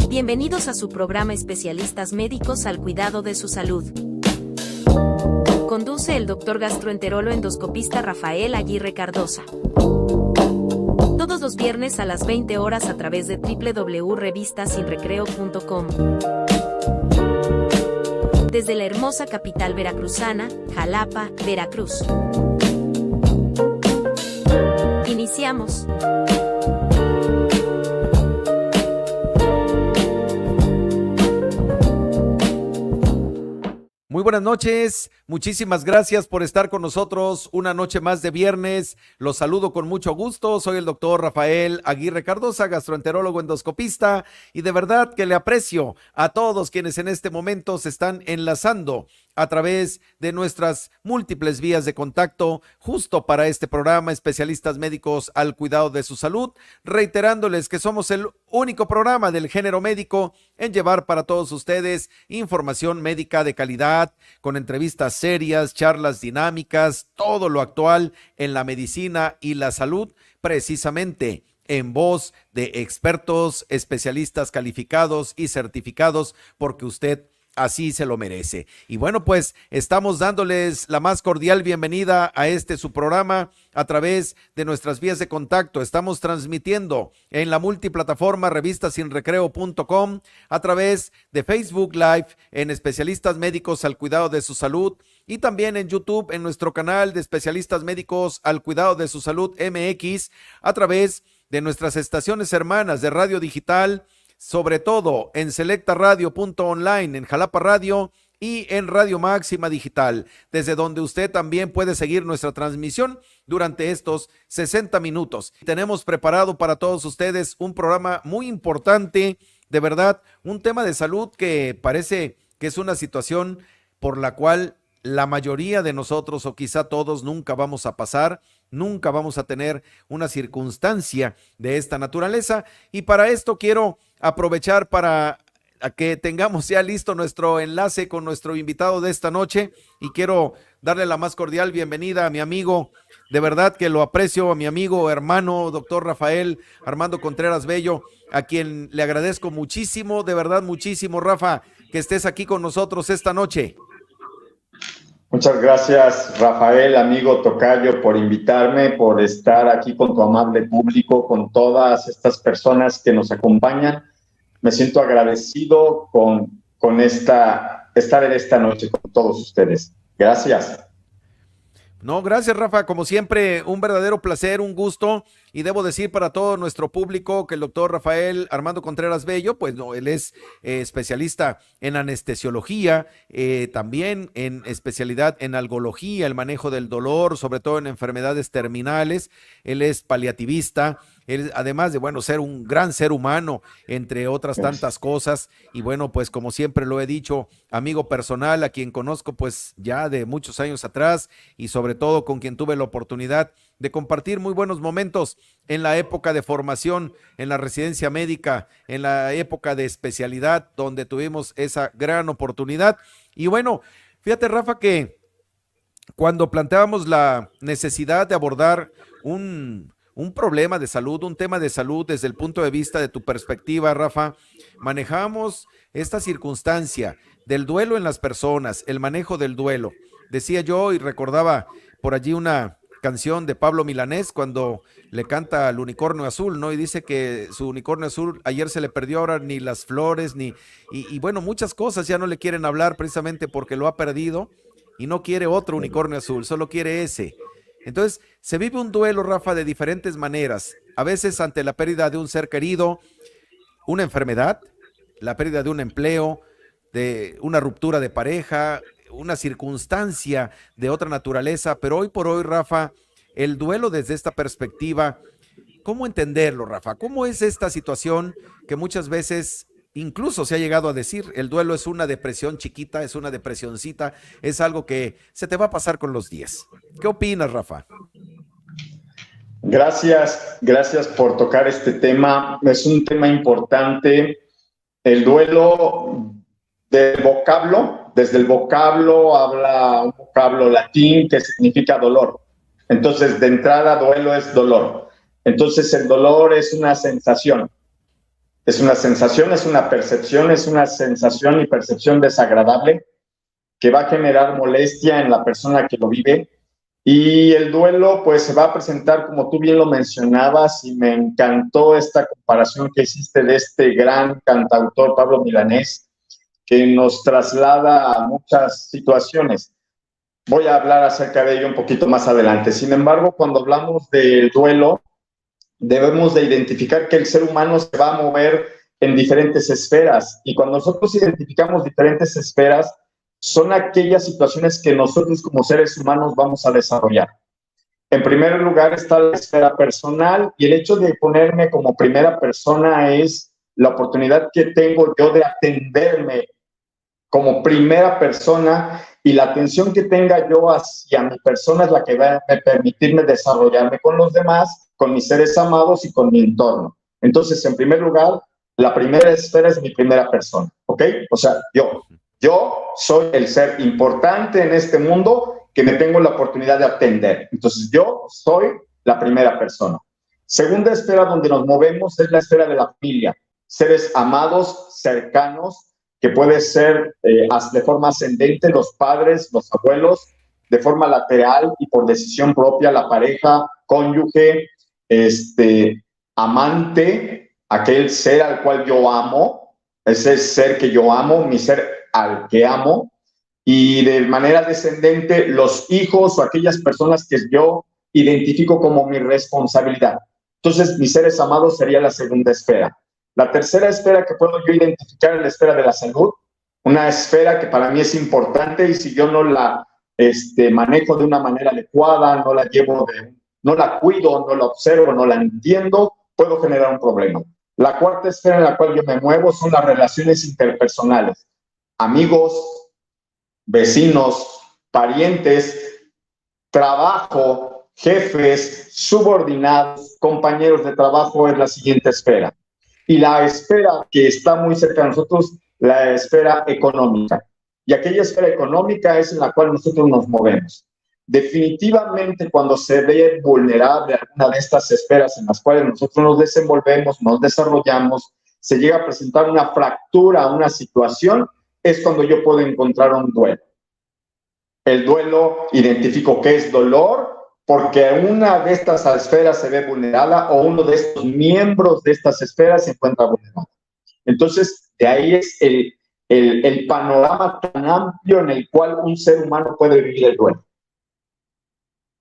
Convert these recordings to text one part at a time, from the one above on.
Bienvenidos a su programa Especialistas Médicos al Cuidado de su Salud. Conduce el doctor gastroenterólogo endoscopista Rafael Aguirre Cardosa. Todos los viernes a las 20 horas a través de www.revistasinrecreo.com. Desde la hermosa capital veracruzana, Jalapa, Veracruz. Iniciamos. Muy buenas noches, muchísimas gracias por estar con nosotros una noche más de viernes. Los saludo con mucho gusto, soy el doctor Rafael Aguirre Cardosa, gastroenterólogo endoscopista, y de verdad que le aprecio a todos quienes en este momento se están enlazando a través de nuestras múltiples vías de contacto justo para este programa Especialistas Médicos al Cuidado de su Salud, reiterándoles que somos el único programa del género médico en llevar para todos ustedes información médica de calidad, con entrevistas serias, charlas dinámicas, todo lo actual en la medicina y la salud, precisamente en voz de expertos, especialistas calificados y certificados, porque usted así se lo merece. Y bueno, pues estamos dándoles la más cordial bienvenida a su programa a través de nuestras vías de contacto. Estamos transmitiendo en la multiplataforma revistasinrecreo.com, a través de Facebook Live en Especialistas Médicos al Cuidado de su Salud, y también en YouTube en nuestro canal de Especialistas Médicos al Cuidado de su Salud MX, a través de nuestras estaciones hermanas de radio digital, sobre todo en selectaradio.online, en Jalapa Radio y en Radio Máxima Digital, desde donde usted también puede seguir nuestra transmisión durante estos 60 minutos. Tenemos preparado para todos ustedes un programa muy importante, de verdad, un tema de salud que parece que es una situación por la cual la mayoría de nosotros, o quizá todos, nunca vamos a pasar, nunca vamos a tener una circunstancia de esta naturaleza, y para esto quiero aprovechar para que tengamos ya listo nuestro enlace con nuestro invitado de esta noche, y quiero darle la más cordial bienvenida a mi amigo, de verdad que lo aprecio, a mi amigo, hermano, doctor Rafael Armando Contreras Bello, a quien le agradezco muchísimo, de verdad muchísimo, Rafa, que estés aquí con nosotros esta noche. Muchas gracias, Rafael, amigo tocayo, por invitarme, por estar aquí con tu amable público, con todas estas personas que nos acompañan. Me siento agradecido con estar en esta noche con todos ustedes. Gracias. No, gracias, Rafa, como siempre, un verdadero placer, un gusto, y debo decir para todo nuestro público que el doctor Rafael Armando Contreras Bello, pues no, él es especialista en anestesiología, también en especialidad en algología, el manejo del dolor, sobre todo en enfermedades terminales. Él es paliativista, él, además de, bueno, ser un gran ser humano, entre otras tantas cosas, y bueno, pues como siempre lo he dicho, amigo personal, a quien conozco pues ya de muchos años atrás, y sobre todo con quien tuve la oportunidad de compartir muy buenos momentos en la época de formación, en la residencia médica, en la época de especialidad, donde tuvimos esa gran oportunidad. Y bueno, fíjate, Rafa, que cuando planteábamos la necesidad de abordar un problema de salud, un tema de salud desde el punto de vista de tu perspectiva, Rafa, manejamos esta circunstancia del duelo en las personas, el manejo del duelo. Decía yo y recordaba por allí una canción de Pablo Milanés cuando le canta al unicornio azul, ¿no? Y dice que su unicornio azul ayer se le perdió, ahora ni las flores, y bueno, muchas cosas ya no le quieren hablar precisamente porque lo ha perdido y no quiere otro unicornio azul, solo quiere ese. Entonces, se vive un duelo, Rafa, de diferentes maneras. A veces ante la pérdida de un ser querido, una enfermedad, la pérdida de un empleo, de una ruptura de pareja, una circunstancia de otra naturaleza, pero hoy por hoy, Rafa, el duelo desde esta perspectiva, ¿cómo entenderlo, Rafa? ¿Cómo es esta situación que muchas veces incluso se ha llegado a decir, el duelo es una depresión chiquita, es una depresioncita, es algo que se te va a pasar con los días? ¿Qué opinas, Rafa? Gracias por tocar este tema. Es un tema importante. El duelo desde el vocablo habla un vocablo latín que significa dolor. Entonces, de entrada, duelo es dolor. Entonces, el dolor es una sensación. Es una sensación, es una percepción, es una sensación y percepción desagradable que va a generar molestia en la persona que lo vive. Y el duelo, pues, se va a presentar, como tú bien lo mencionabas, y me encantó esta comparación que hiciste de este gran cantautor Pablo Milanés, que nos traslada a muchas situaciones. Voy a hablar acerca de ello un poquito más adelante. Sin embargo, cuando hablamos del duelo, debemos de identificar que el ser humano se va a mover en diferentes esferas. Y cuando nosotros identificamos diferentes esferas, son aquellas situaciones que nosotros como seres humanos vamos a desarrollar. En primer lugar está la esfera personal, y el hecho de ponerme como primera persona es la oportunidad que tengo yo de atenderme como primera persona, y la atención que tenga yo hacia mi persona es la que va a permitirme desarrollarme con los demás, con mis seres amados y con mi entorno. Entonces, en primer lugar, la primera esfera es mi primera persona, ¿ok? O sea, yo soy el ser importante en este mundo que me tengo la oportunidad de atender. Entonces, yo soy la primera persona. Segunda esfera donde nos movemos es la esfera de la familia. Seres amados, cercanos, que puede ser de forma ascendente los padres, los abuelos, de forma lateral y por decisión propia la pareja, cónyuge, amante, aquel ser al cual yo amo, ese ser que yo amo, mi ser al que amo, y de manera descendente los hijos o aquellas personas que yo identifico como mi responsabilidad. Entonces, mis seres amados sería la segunda esfera. La tercera esfera que puedo yo identificar es la esfera de la salud, una esfera que para mí es importante, y si yo no la manejo de una manera adecuada, no la llevo no la cuido, no la observo, no la entiendo, puedo generar un problema. La cuarta esfera en la cual yo me muevo son las relaciones interpersonales. Amigos, vecinos, parientes, trabajo, jefes, subordinados, compañeros de trabajo es la siguiente esfera. Y la esfera que está muy cerca de nosotros, la esfera económica. Y aquella esfera económica es en la cual nosotros nos movemos. Definitivamente, cuando se ve vulnerable alguna de estas esferas en las cuales nosotros nos desenvolvemos, nos desarrollamos, se llega a presentar una fractura, una situación, es cuando yo puedo encontrar un duelo. El duelo, identifico qué es dolor, porque una de estas esferas se ve vulnerada o uno de estos miembros de estas esferas se encuentra vulnerado. Entonces, de ahí es el panorama tan amplio en el cual un ser humano puede vivir el duelo.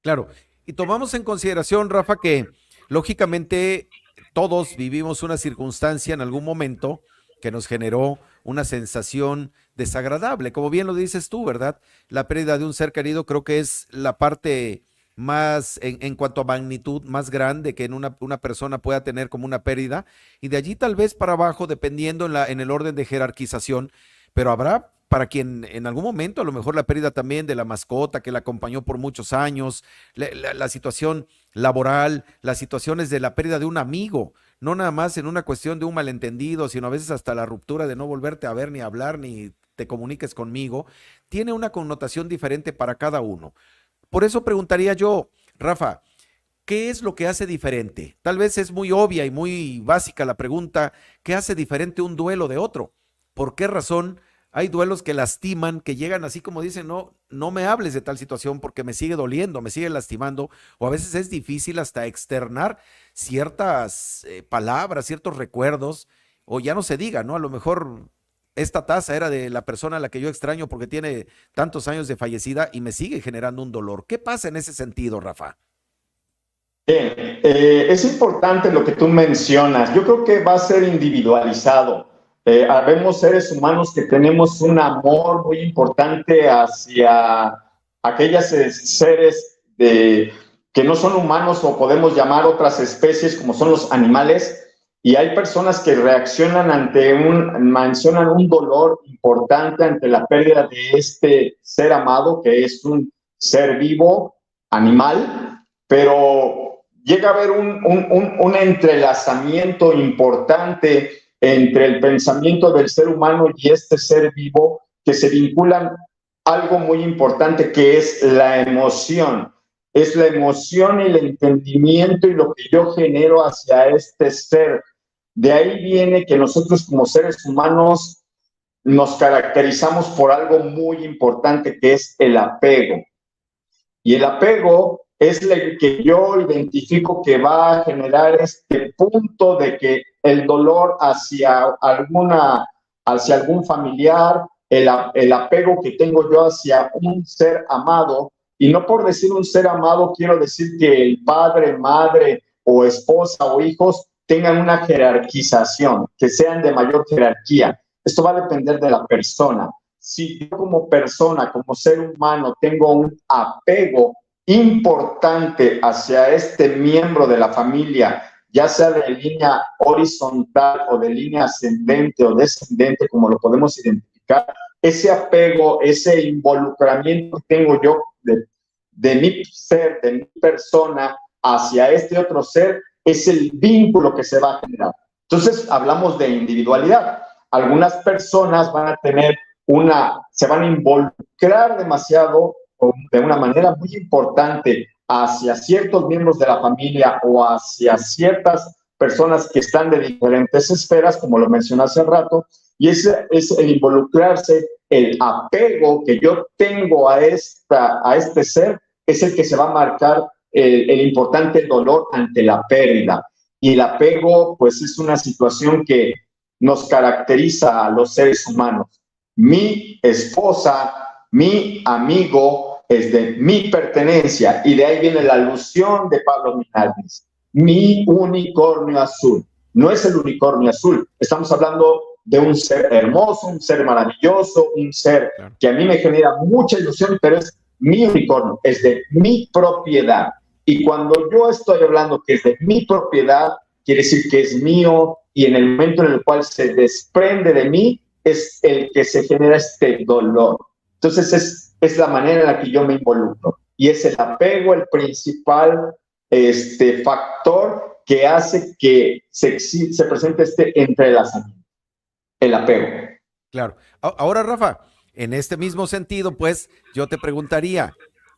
Claro, y tomamos en consideración, Rafa, que lógicamente todos vivimos una circunstancia en algún momento que nos generó una sensación desagradable. Como bien lo dices tú, ¿verdad? La pérdida de un ser querido creo que es la parte más, en cuanto a magnitud, más grande que en una persona pueda tener como una pérdida, y de allí tal vez para abajo, dependiendo en el orden de jerarquización, pero habrá para quien en algún momento a lo mejor la pérdida también de la mascota que la acompañó por muchos años, la situación laboral, las situaciones de la pérdida de un amigo, no nada más en una cuestión de un malentendido, sino a veces hasta la ruptura de no volverte a ver, ni hablar, ni te comuniques conmigo, tiene una connotación diferente para cada uno. Por eso preguntaría yo, Rafa, ¿qué es lo que hace diferente? Tal vez es muy obvia y muy básica la pregunta, ¿qué hace diferente un duelo de otro? ¿Por qué razón hay duelos que lastiman, que llegan así como dicen, no me hables de tal situación porque me sigue doliendo, me sigue lastimando, o a veces es difícil hasta externar ciertas palabras, ciertos recuerdos, o ya no se diga, ¿no? A lo mejor esta taza era de la persona a la que yo extraño porque tiene tantos años de fallecida y me sigue generando un dolor. ¿Qué pasa en ese sentido, Rafa? Bien, es importante lo que tú mencionas. Yo creo que va a ser individualizado. Habemos seres humanos que tenemos un amor muy importante hacia aquellos seres que no son humanos, o podemos llamar otras especies como son los animales, y hay personas que reaccionan mencionan un dolor importante ante la pérdida de este ser amado, que es un ser vivo, animal, pero llega a haber un entrelazamiento importante entre el pensamiento del ser humano y este ser vivo, que se vinculan algo muy importante, que es la emoción. Es la emoción y el entendimiento y lo que yo genero hacia este ser. De ahí viene que nosotros como seres humanos nos caracterizamos por algo muy importante, que es el apego. Y el apego es el que yo identifico que va a generar este punto de que el dolor hacia algún familiar, el apego que tengo yo hacia un ser amado, y no por decir un ser amado quiero decir que el padre, madre o esposa o hijos tengan una jerarquización, que sean de mayor jerarquía. Esto va a depender de la persona. Si yo como persona, como ser humano, tengo un apego importante hacia este miembro de la familia, ya sea de línea horizontal o de línea ascendente o descendente, como lo podemos identificar, ese apego, ese involucramiento que tengo yo de mi ser, de mi persona hacia este otro ser, es el vínculo que se va a generar. Entonces, hablamos de individualidad. Algunas personas van a tener se van a involucrar demasiado o de una manera muy importante hacia ciertos miembros de la familia o hacia ciertas personas que están de diferentes esferas, como lo mencioné hace rato, y ese es el involucrarse, el apego que yo tengo a este ser, es el que se va a marcar el importante dolor ante la pérdida. Y el apego, pues, es una situación que nos caracteriza a los seres humanos. Mi esposa, mi amigo, es de mi pertenencia, y de ahí viene la alusión de Pablo Milanés. Mi unicornio azul. No es el unicornio azul, estamos hablando de un ser hermoso, un ser maravilloso, un ser que a mí me genera mucha ilusión, pero es mi unicornio, es de mi propiedad. Y cuando yo estoy hablando que es de mi propiedad, quiere decir que es mío, y en el momento en el cual se desprende de mí, es el que se genera este dolor. Entonces es la manera en la que yo me involucro. Y es el apego el principal factor que hace que se presente este entrelazamiento. El apego. Claro. Ahora, Rafa, en este mismo sentido, pues, yo te preguntaría,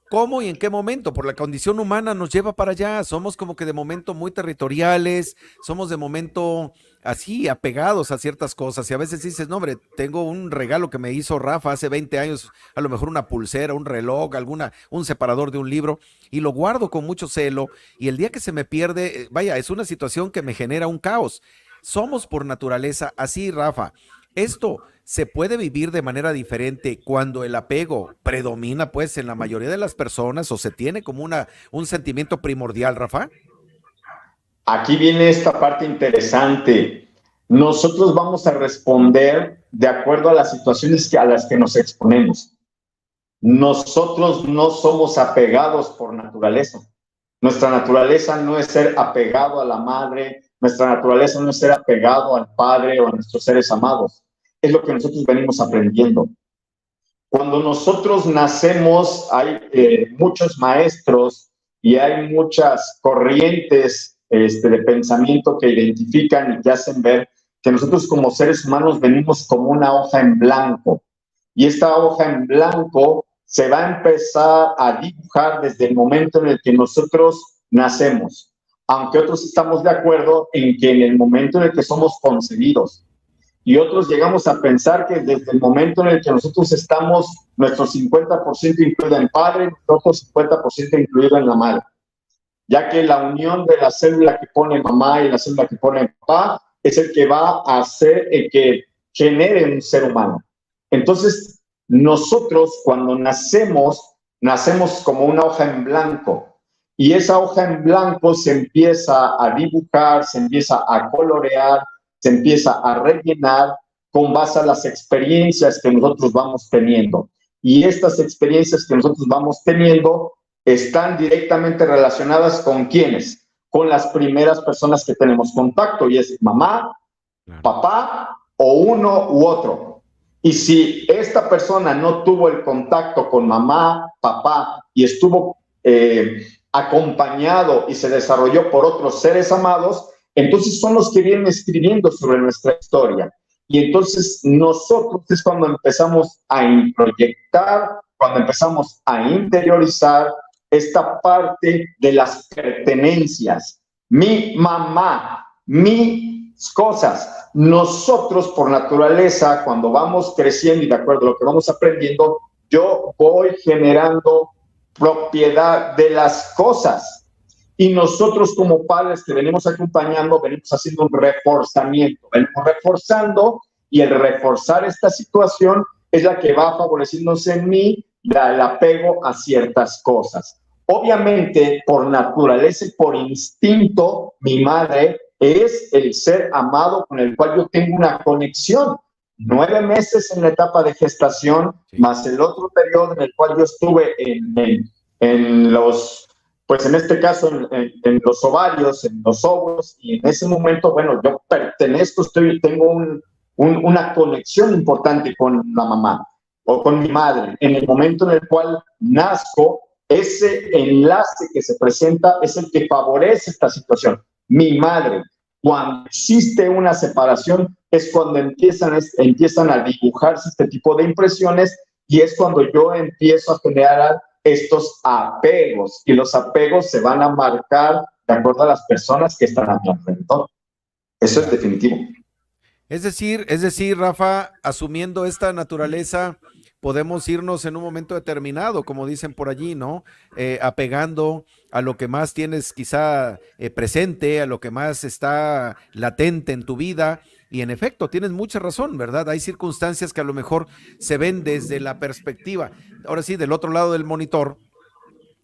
¿cómo y en qué momento? Por la condición humana nos lleva para allá. Somos como que de momento muy territoriales, somos de momento así apegados a ciertas cosas, y a veces dices, no hombre, tengo un regalo que me hizo Rafa hace 20 años, a lo mejor una pulsera, un reloj, un separador de un libro, y lo guardo con mucho celo, y el día que se me pierde, vaya, es una situación que me genera un caos. Somos por naturaleza así, Rafa. Esto se puede vivir de manera diferente cuando el apego predomina, pues, en la mayoría de las personas, o se tiene como un sentimiento primordial, Rafa. Aquí viene esta parte interesante. Nosotros vamos a responder de acuerdo a las situaciones a las que nos exponemos. Nosotros no somos apegados por naturaleza. Nuestra naturaleza no es ser apegado a la madre, nuestra naturaleza no es ser apegado al padre o a nuestros seres amados. Es lo que nosotros venimos aprendiendo. Cuando nosotros nacemos, hay muchos maestros y hay muchas corrientes de pensamiento que identifican y que hacen ver que nosotros como seres humanos venimos como una hoja en blanco. Y esta hoja en blanco se va a empezar a dibujar desde el momento en el que nosotros nacemos. Aunque otros estamos de acuerdo en que en el momento en el que somos concebidos. Y otros llegamos a pensar que desde el momento en el que nosotros estamos, nuestro 50% incluido en padre, nuestro otro 50% incluido en la madre. Ya que la unión de la célula que pone mamá y la célula que pone papá es el que va a hacer el que genere un ser humano. Entonces, nosotros cuando nacemos como una hoja en blanco. Y esa hoja en blanco se empieza a dibujar, se empieza a colorear, se empieza a rellenar con base a las experiencias que nosotros vamos teniendo. Y estas experiencias que nosotros vamos teniendo están directamente relacionadas con ¿quiénes? Con las primeras personas que tenemos contacto, y es mamá, papá o uno u otro. Y si esta persona no tuvo el contacto con mamá, papá y estuvo acompañado y se desarrolló por otros seres amados, Entonces son los que vienen escribiendo sobre nuestra historia. Y entonces nosotros es cuando empezamos a introyectar, cuando empezamos a interiorizar esta parte de las pertenencias. Mi mamá, mis cosas. Nosotros por naturaleza, cuando vamos creciendo y de acuerdo a lo que vamos aprendiendo, yo voy generando propiedad de las cosas. Y nosotros como padres que venimos acompañando, venimos haciendo un reforzamiento, venimos reforzando, y el reforzar esta situación es la que va favoreciéndose en mí el apego a ciertas cosas. Obviamente, por naturaleza y por instinto, mi madre es el ser amado con el cual yo tengo una conexión. 9 meses en la etapa de gestación, más el otro periodo en el cual yo estuve en los, pues en este caso en los ovarios, en los óvulos, y en ese momento, bueno, yo pertenezco, tengo una conexión importante con la mamá o con mi madre. En el momento en el cual nazco, ese enlace que se presenta es el que favorece esta situación. Mi madre, cuando existe una separación, es cuando empiezan a dibujarse este tipo de impresiones, y es cuando yo empiezo a generar estos apegos, y los apegos se van a marcar de acuerdo a las personas que están a mi alrededor. Eso es definitivo. Es decir, Rafa, asumiendo esta naturaleza, podemos irnos en un momento determinado, como dicen por allí, ¿no? Apegando a lo que más tienes quizá presente, a lo que más está latente en tu vida. Y en efecto, tienes mucha razón, ¿verdad? Hay circunstancias que a lo mejor se ven desde la perspectiva, ahora sí, del otro lado del monitor.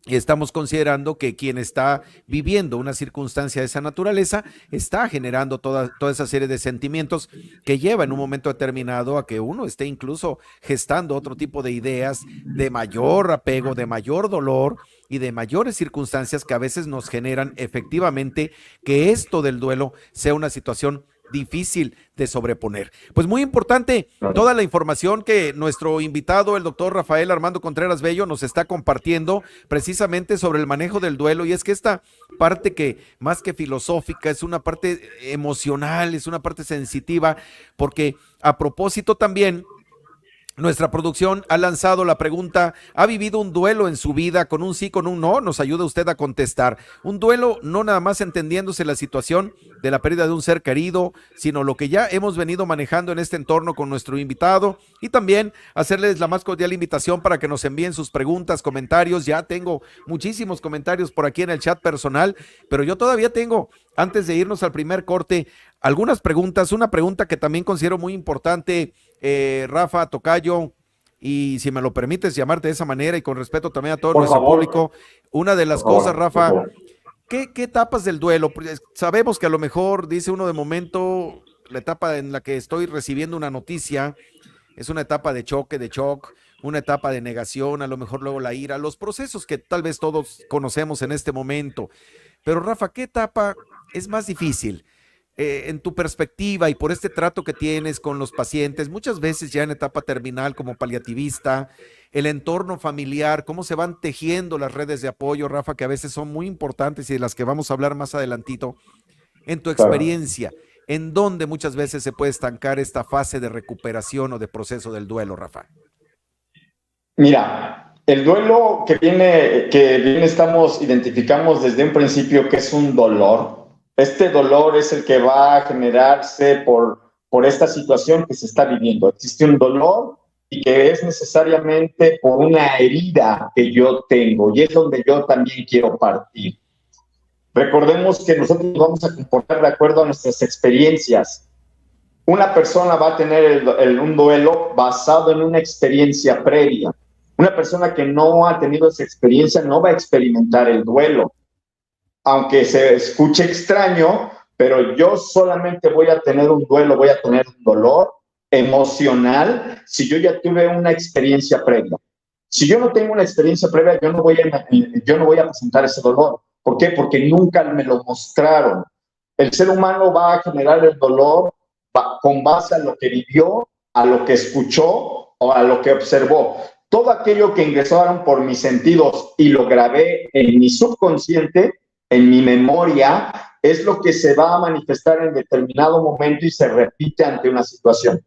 Y estamos considerando que quien está viviendo una circunstancia de esa naturaleza está generando toda esa serie de sentimientos que lleva en un momento determinado a que uno esté incluso gestando otro tipo de ideas de mayor apego, de mayor dolor y de mayores circunstancias que a veces nos generan efectivamente que esto del duelo sea una situación difícil de sobreponer. Pues muy importante toda la información que nuestro invitado, el doctor Rafael Armando Contreras Bello, nos está compartiendo precisamente sobre el manejo del duelo, y es que esta parte que más que filosófica es una parte emocional, es una parte sensitiva, porque a propósito también nuestra producción ha lanzado la pregunta: ¿ha vivido un duelo en su vida? Con un sí, con un no, nos ayuda usted a contestar. Un duelo no nada más entendiéndose la situación de la pérdida de un ser querido, sino lo que ya hemos venido manejando en este entorno con nuestro invitado, y también hacerles la más cordial invitación para que nos envíen sus preguntas, comentarios. Ya tengo muchísimos comentarios por aquí en el chat personal, pero yo todavía tengo, antes de irnos al primer corte, algunas preguntas. Una pregunta que también considero muy importante, Rafa, tocayo, y si me lo permites llamarte de esa manera y con respeto también a todo nuestro público, una de las cosas, Rafa, ¿qué etapas del duelo? Pues sabemos que a lo mejor, dice uno de momento, la etapa en la que estoy recibiendo una noticia es una etapa de choque, de shock, una etapa de negación, a lo mejor luego la ira, los procesos que tal vez todos conocemos en este momento. Pero Rafa, ¿qué etapa es más difícil? En tu perspectiva y por este trato que tienes con los pacientes, muchas veces ya en etapa terminal como paliativista, el entorno familiar, cómo se van tejiendo las redes de apoyo, Rafa, que a veces son muy importantes y de las que vamos a hablar más adelantito. En tu experiencia, ¿en dónde muchas veces se puede estancar esta fase de recuperación o de proceso del duelo, Rafa? Mira, el duelo que viene identificamos desde un principio que es un dolor. Este dolor es el que va a generarse por esta situación que se está viviendo. Existe un dolor y que es necesariamente por una herida que yo tengo, y es donde yo también quiero partir. Recordemos que nosotros nos vamos a comportar de acuerdo a nuestras experiencias. Una persona va a tener un duelo basado en una experiencia previa. Una persona que no ha tenido esa experiencia no va a experimentar el duelo. Aunque se escuche extraño, pero yo solamente voy a tener un duelo, voy a tener un dolor emocional si yo ya tuve una experiencia previa. Si yo no tengo una experiencia previa, yo no voy a presentar ese dolor. ¿Por qué? Porque nunca me lo mostraron. El ser humano va a generar el dolor con base a lo que vivió, a lo que escuchó o a lo que observó. Todo aquello que ingresaron por mis sentidos y lo grabé en mi subconsciente en mi memoria, es lo que se va a manifestar en determinado momento y se repite ante una situación.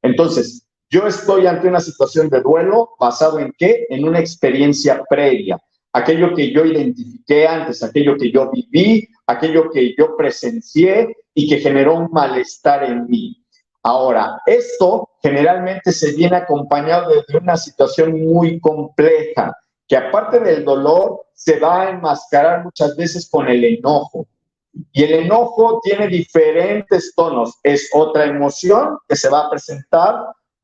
Entonces, yo estoy ante una situación de duelo basado en ¿qué? En una experiencia previa. Aquello que yo identifiqué antes, aquello que yo viví, aquello que yo presencié y que generó un malestar en mí. Ahora, esto generalmente se viene acompañado de una situación muy compleja, que aparte del dolor, se va a enmascarar muchas veces con el enojo. Y el enojo tiene diferentes tonos. Es otra emoción que se va a presentar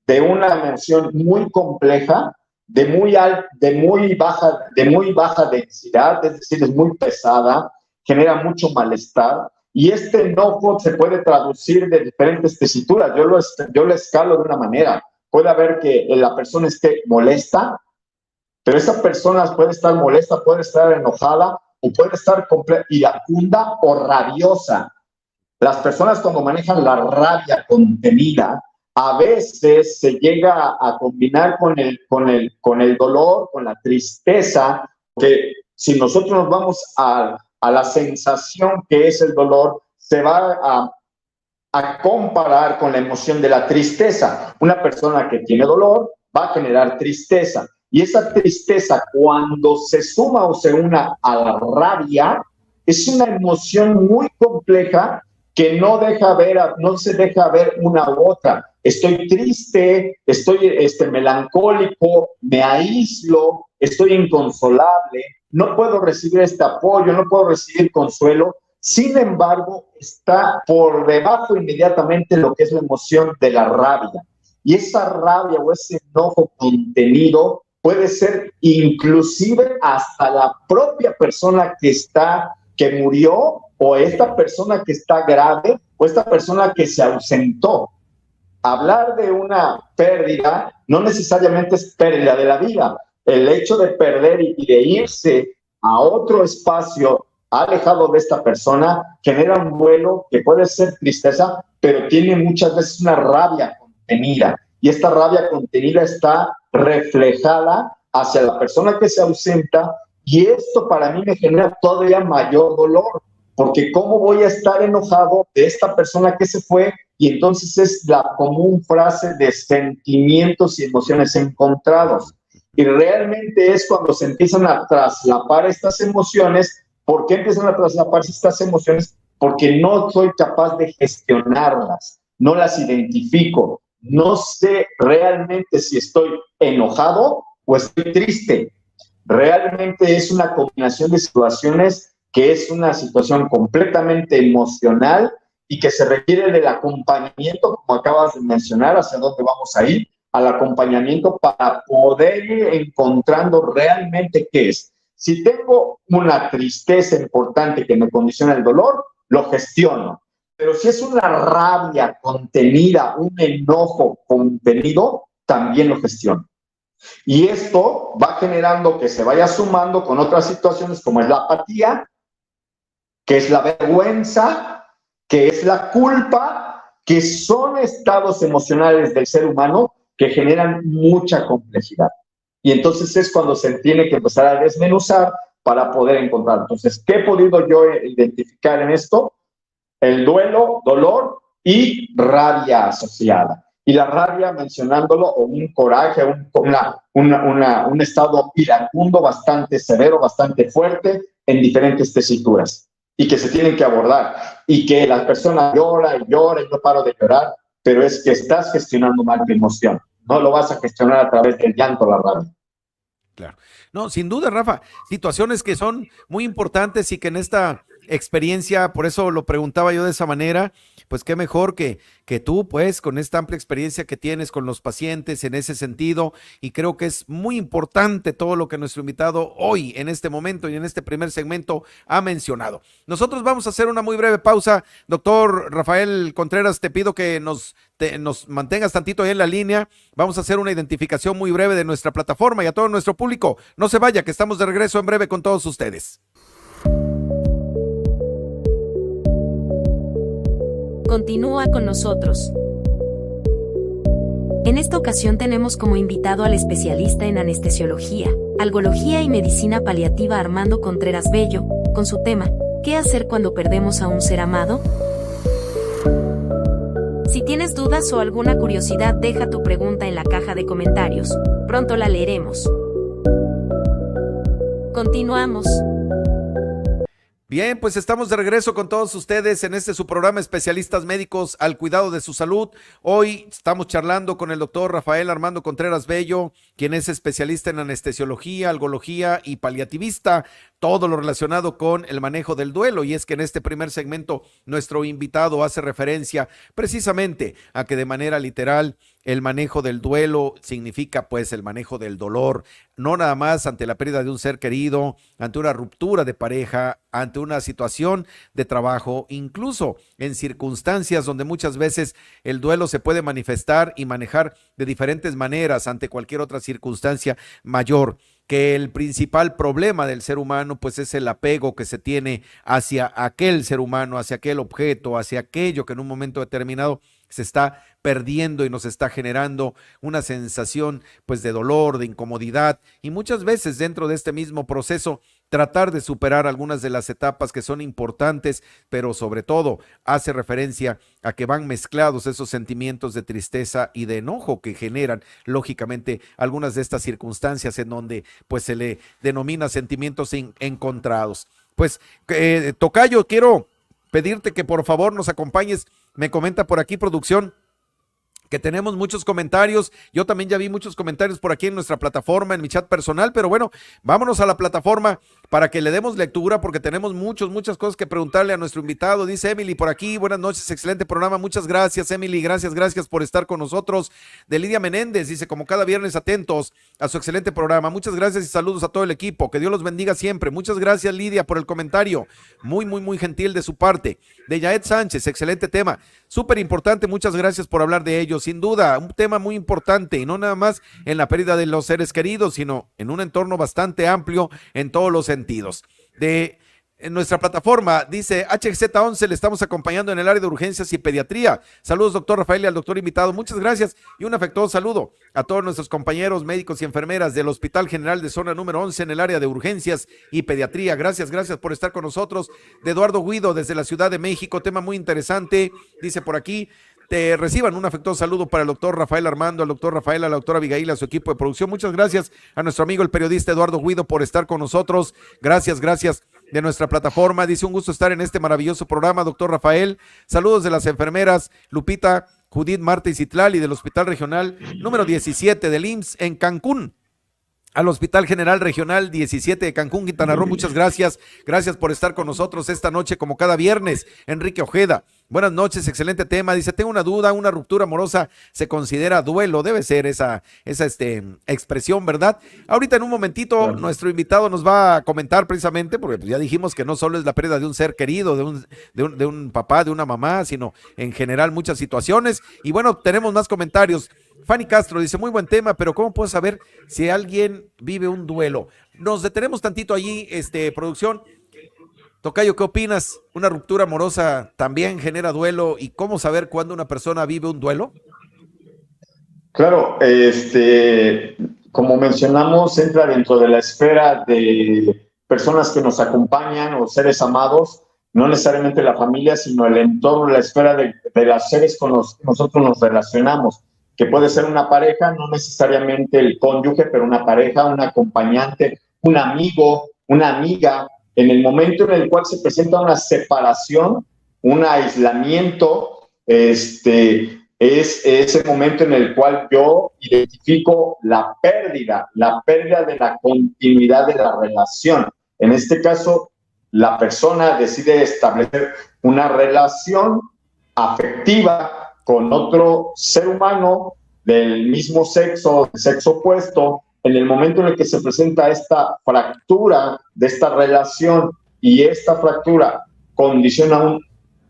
de una emoción muy compleja, de muy baja densidad, es decir, es muy pesada, genera mucho malestar. Y este enojo se puede traducir de diferentes tesituras. Yo lo escalo de una manera. Puede haber que la persona esté molesta, pero esa persona puede estar molesta, puede estar enojada o puede estar iracunda o rabiosa. Las personas cuando manejan la rabia contenida, a veces se llega a combinar con el dolor, con la tristeza, que si nosotros nos vamos a la sensación que es el dolor, se va a comparar con la emoción de la tristeza. Una persona que tiene dolor va a generar tristeza. Y esa tristeza, cuando se suma o se una a la rabia, es una emoción muy compleja que no se deja ver una u otra. Estoy triste, estoy melancólico, me aíslo, estoy inconsolable, no puedo recibir este apoyo, no puedo recibir consuelo. Sin embargo, está por debajo inmediatamente lo que es la emoción de la rabia. Y esa rabia o ese enojo contenido puede ser inclusive hasta la propia persona que murió, o esta persona que está grave, o esta persona que se ausentó. Hablar de una pérdida no necesariamente es pérdida de la vida. El hecho de perder y de irse a otro espacio alejado de esta persona genera un duelo que puede ser tristeza, pero tiene muchas veces una rabia contenida. Y esta rabia contenida está reflejada hacia la persona que se ausenta, y esto para mí me genera todavía mayor dolor, porque ¿cómo voy a estar enojado de esta persona que se fue? Y entonces es la común frase de sentimientos y emociones encontrados. Y realmente es cuando se empiezan a traslapar estas emociones. ¿Por qué empiezan a traslaparse estas emociones? Porque no soy capaz de gestionarlas, no las identifico, no sé realmente si estoy enojado o estoy triste. Realmente es una combinación de situaciones que es una situación completamente emocional y que se requiere del acompañamiento, como acabas de mencionar, hacia dónde vamos a ir, al acompañamiento para poder ir encontrando realmente qué es. Si tengo una tristeza importante que me condiciona el dolor, lo gestiono. Pero si es una rabia contenida, un enojo contenido, también lo gestiono. Y esto va generando que se vaya sumando con otras situaciones como es la apatía, que es la vergüenza, que es la culpa, que son estados emocionales del ser humano que generan mucha complejidad. Y entonces es cuando se tiene que empezar a desmenuzar para poder encontrar. Entonces, ¿qué he podido yo identificar en esto? El duelo, dolor y rabia asociada. Y la rabia, mencionándolo, o un coraje, un estado iracundo bastante severo, bastante fuerte en diferentes tesituras, y que se tienen que abordar, y que la persona llora y llora y no paro de llorar, pero es que estás gestionando mal tu emoción. No lo vas a gestionar a través del llanto o la rabia. Claro. No, sin duda, Rafa, situaciones que son muy importantes y que en esta experiencia, por eso lo preguntaba yo de esa manera, pues qué mejor que tú, pues, con esta amplia experiencia que tienes con los pacientes en ese sentido, y creo que es muy importante todo lo que nuestro invitado hoy, en este momento y en este primer segmento, ha mencionado. Nosotros vamos a hacer una muy breve pausa. Doctor Rafael Contreras, te pido que nos mantengas tantito ahí en la línea. Vamos a hacer una identificación muy breve de nuestra plataforma y a todo nuestro público. No se vaya, que estamos de regreso en breve con todos ustedes. Continúa con nosotros. En esta ocasión tenemos como invitado al especialista en anestesiología, algología y medicina paliativa Armando Contreras Bello, con su tema, ¿qué hacer cuando perdemos a un ser amado? Si tienes dudas o alguna curiosidad, deja tu pregunta en la caja de comentarios. Pronto la leeremos. Continuamos. Bien, pues estamos de regreso con todos ustedes en su programa Especialistas Médicos al Cuidado de su Salud. Hoy estamos charlando con el doctor Rafael Armando Contreras Bello, quien es especialista en anestesiología, algología y paliativista, todo lo relacionado con el manejo del duelo. Y es que en este primer segmento nuestro invitado hace referencia precisamente a que de manera literal el manejo del duelo significa pues el manejo del dolor, no nada más ante la pérdida de un ser querido, ante una ruptura de pareja, ante una situación de trabajo, incluso en circunstancias donde muchas veces el duelo se puede manifestar y manejar de diferentes maneras ante cualquier otra circunstancia mayor. Que el principal problema del ser humano pues es el apego que se tiene hacia aquel ser humano, hacia aquel objeto, hacia aquello que en un momento determinado se está perdiendo y nos está generando una sensación pues de dolor, de incomodidad, y muchas veces dentro de este mismo proceso tratar de superar algunas de las etapas que son importantes, pero sobre todo hace referencia a que van mezclados esos sentimientos de tristeza y de enojo que generan lógicamente algunas de estas circunstancias en donde pues se le denomina sentimientos encontrados. Pues Tocayo, quiero pedirte que por favor nos acompañes. Me comenta por aquí producción que tenemos muchos comentarios. Yo también ya vi muchos comentarios por aquí en nuestra plataforma, en mi chat personal, pero bueno, vámonos a la plataforma para que le demos lectura porque tenemos muchas cosas que preguntarle a nuestro invitado. Dice Emily por aquí, buenas noches, excelente programa, muchas gracias Emily, gracias por estar con nosotros. De Lidia Menéndez, dice como cada viernes atentos a su excelente programa, muchas gracias y saludos a todo el equipo, que Dios los bendiga siempre. Muchas gracias Lidia por el comentario, muy gentil de su parte. De Yaet Sánchez, excelente tema, súper importante, muchas gracias por hablar de ello. Sin duda, un tema muy importante y no nada más en la pérdida de los seres queridos, sino en un entorno bastante amplio en todos los sentidos. En nuestra plataforma dice HZ11, le estamos acompañando en el área de urgencias y pediatría. Saludos doctor Rafael y al doctor invitado, muchas gracias y un afectuoso saludo a todos nuestros compañeros médicos y enfermeras del Hospital General de Zona número 11 en el área de urgencias y pediatría. Gracias por estar con nosotros. De Eduardo Guido desde la Ciudad de México, tema muy interesante, dice por aquí. Te reciban un afectuoso saludo para el doctor Rafael Armando, al doctor Rafael, a la doctora Abigail, a su equipo de producción. Muchas gracias a nuestro amigo el periodista Eduardo Guido por estar con nosotros. Gracias de nuestra plataforma. Dice un gusto estar en este maravilloso programa, doctor Rafael. Saludos de las enfermeras Lupita, Judith, Marta y Citlali del Hospital Regional número 17 del IMSS en Cancún. Al Hospital General Regional 17 de Cancún, Quintana Roo, muchas gracias por estar con nosotros esta noche como cada viernes. Enrique Ojeda, buenas noches, excelente tema, dice, tengo una duda, una ruptura amorosa se considera duelo, debe ser esa expresión, ¿verdad? Ahorita en un momentito nuestro invitado nos va a comentar precisamente, porque pues ya dijimos que no solo es la pérdida de un ser querido, de un papá, de una mamá, sino en general muchas situaciones, y bueno, tenemos más comentarios. Fanny Castro dice, muy buen tema, pero ¿cómo puedo saber si alguien vive un duelo? Nos detenemos tantito allí, producción. Tocayo, ¿qué opinas? ¿Una ruptura amorosa también genera duelo? ¿Y cómo saber cuándo una persona vive un duelo? Claro, como mencionamos, entra dentro de la esfera de personas que nos acompañan o seres amados, no necesariamente la familia, sino el entorno, la esfera de los seres con los que nosotros nos relacionamos, que puede ser una pareja, no necesariamente el cónyuge, pero una pareja, un acompañante, un amigo, una amiga. En el momento en el cual se presenta una separación, un aislamiento, es ese momento en el cual yo identifico la pérdida de la continuidad de la relación. En este caso, la persona decide establecer una relación afectiva con otro ser humano del mismo sexo, sexo opuesto. En el momento en el que se presenta esta fractura de esta relación y esta fractura condiciona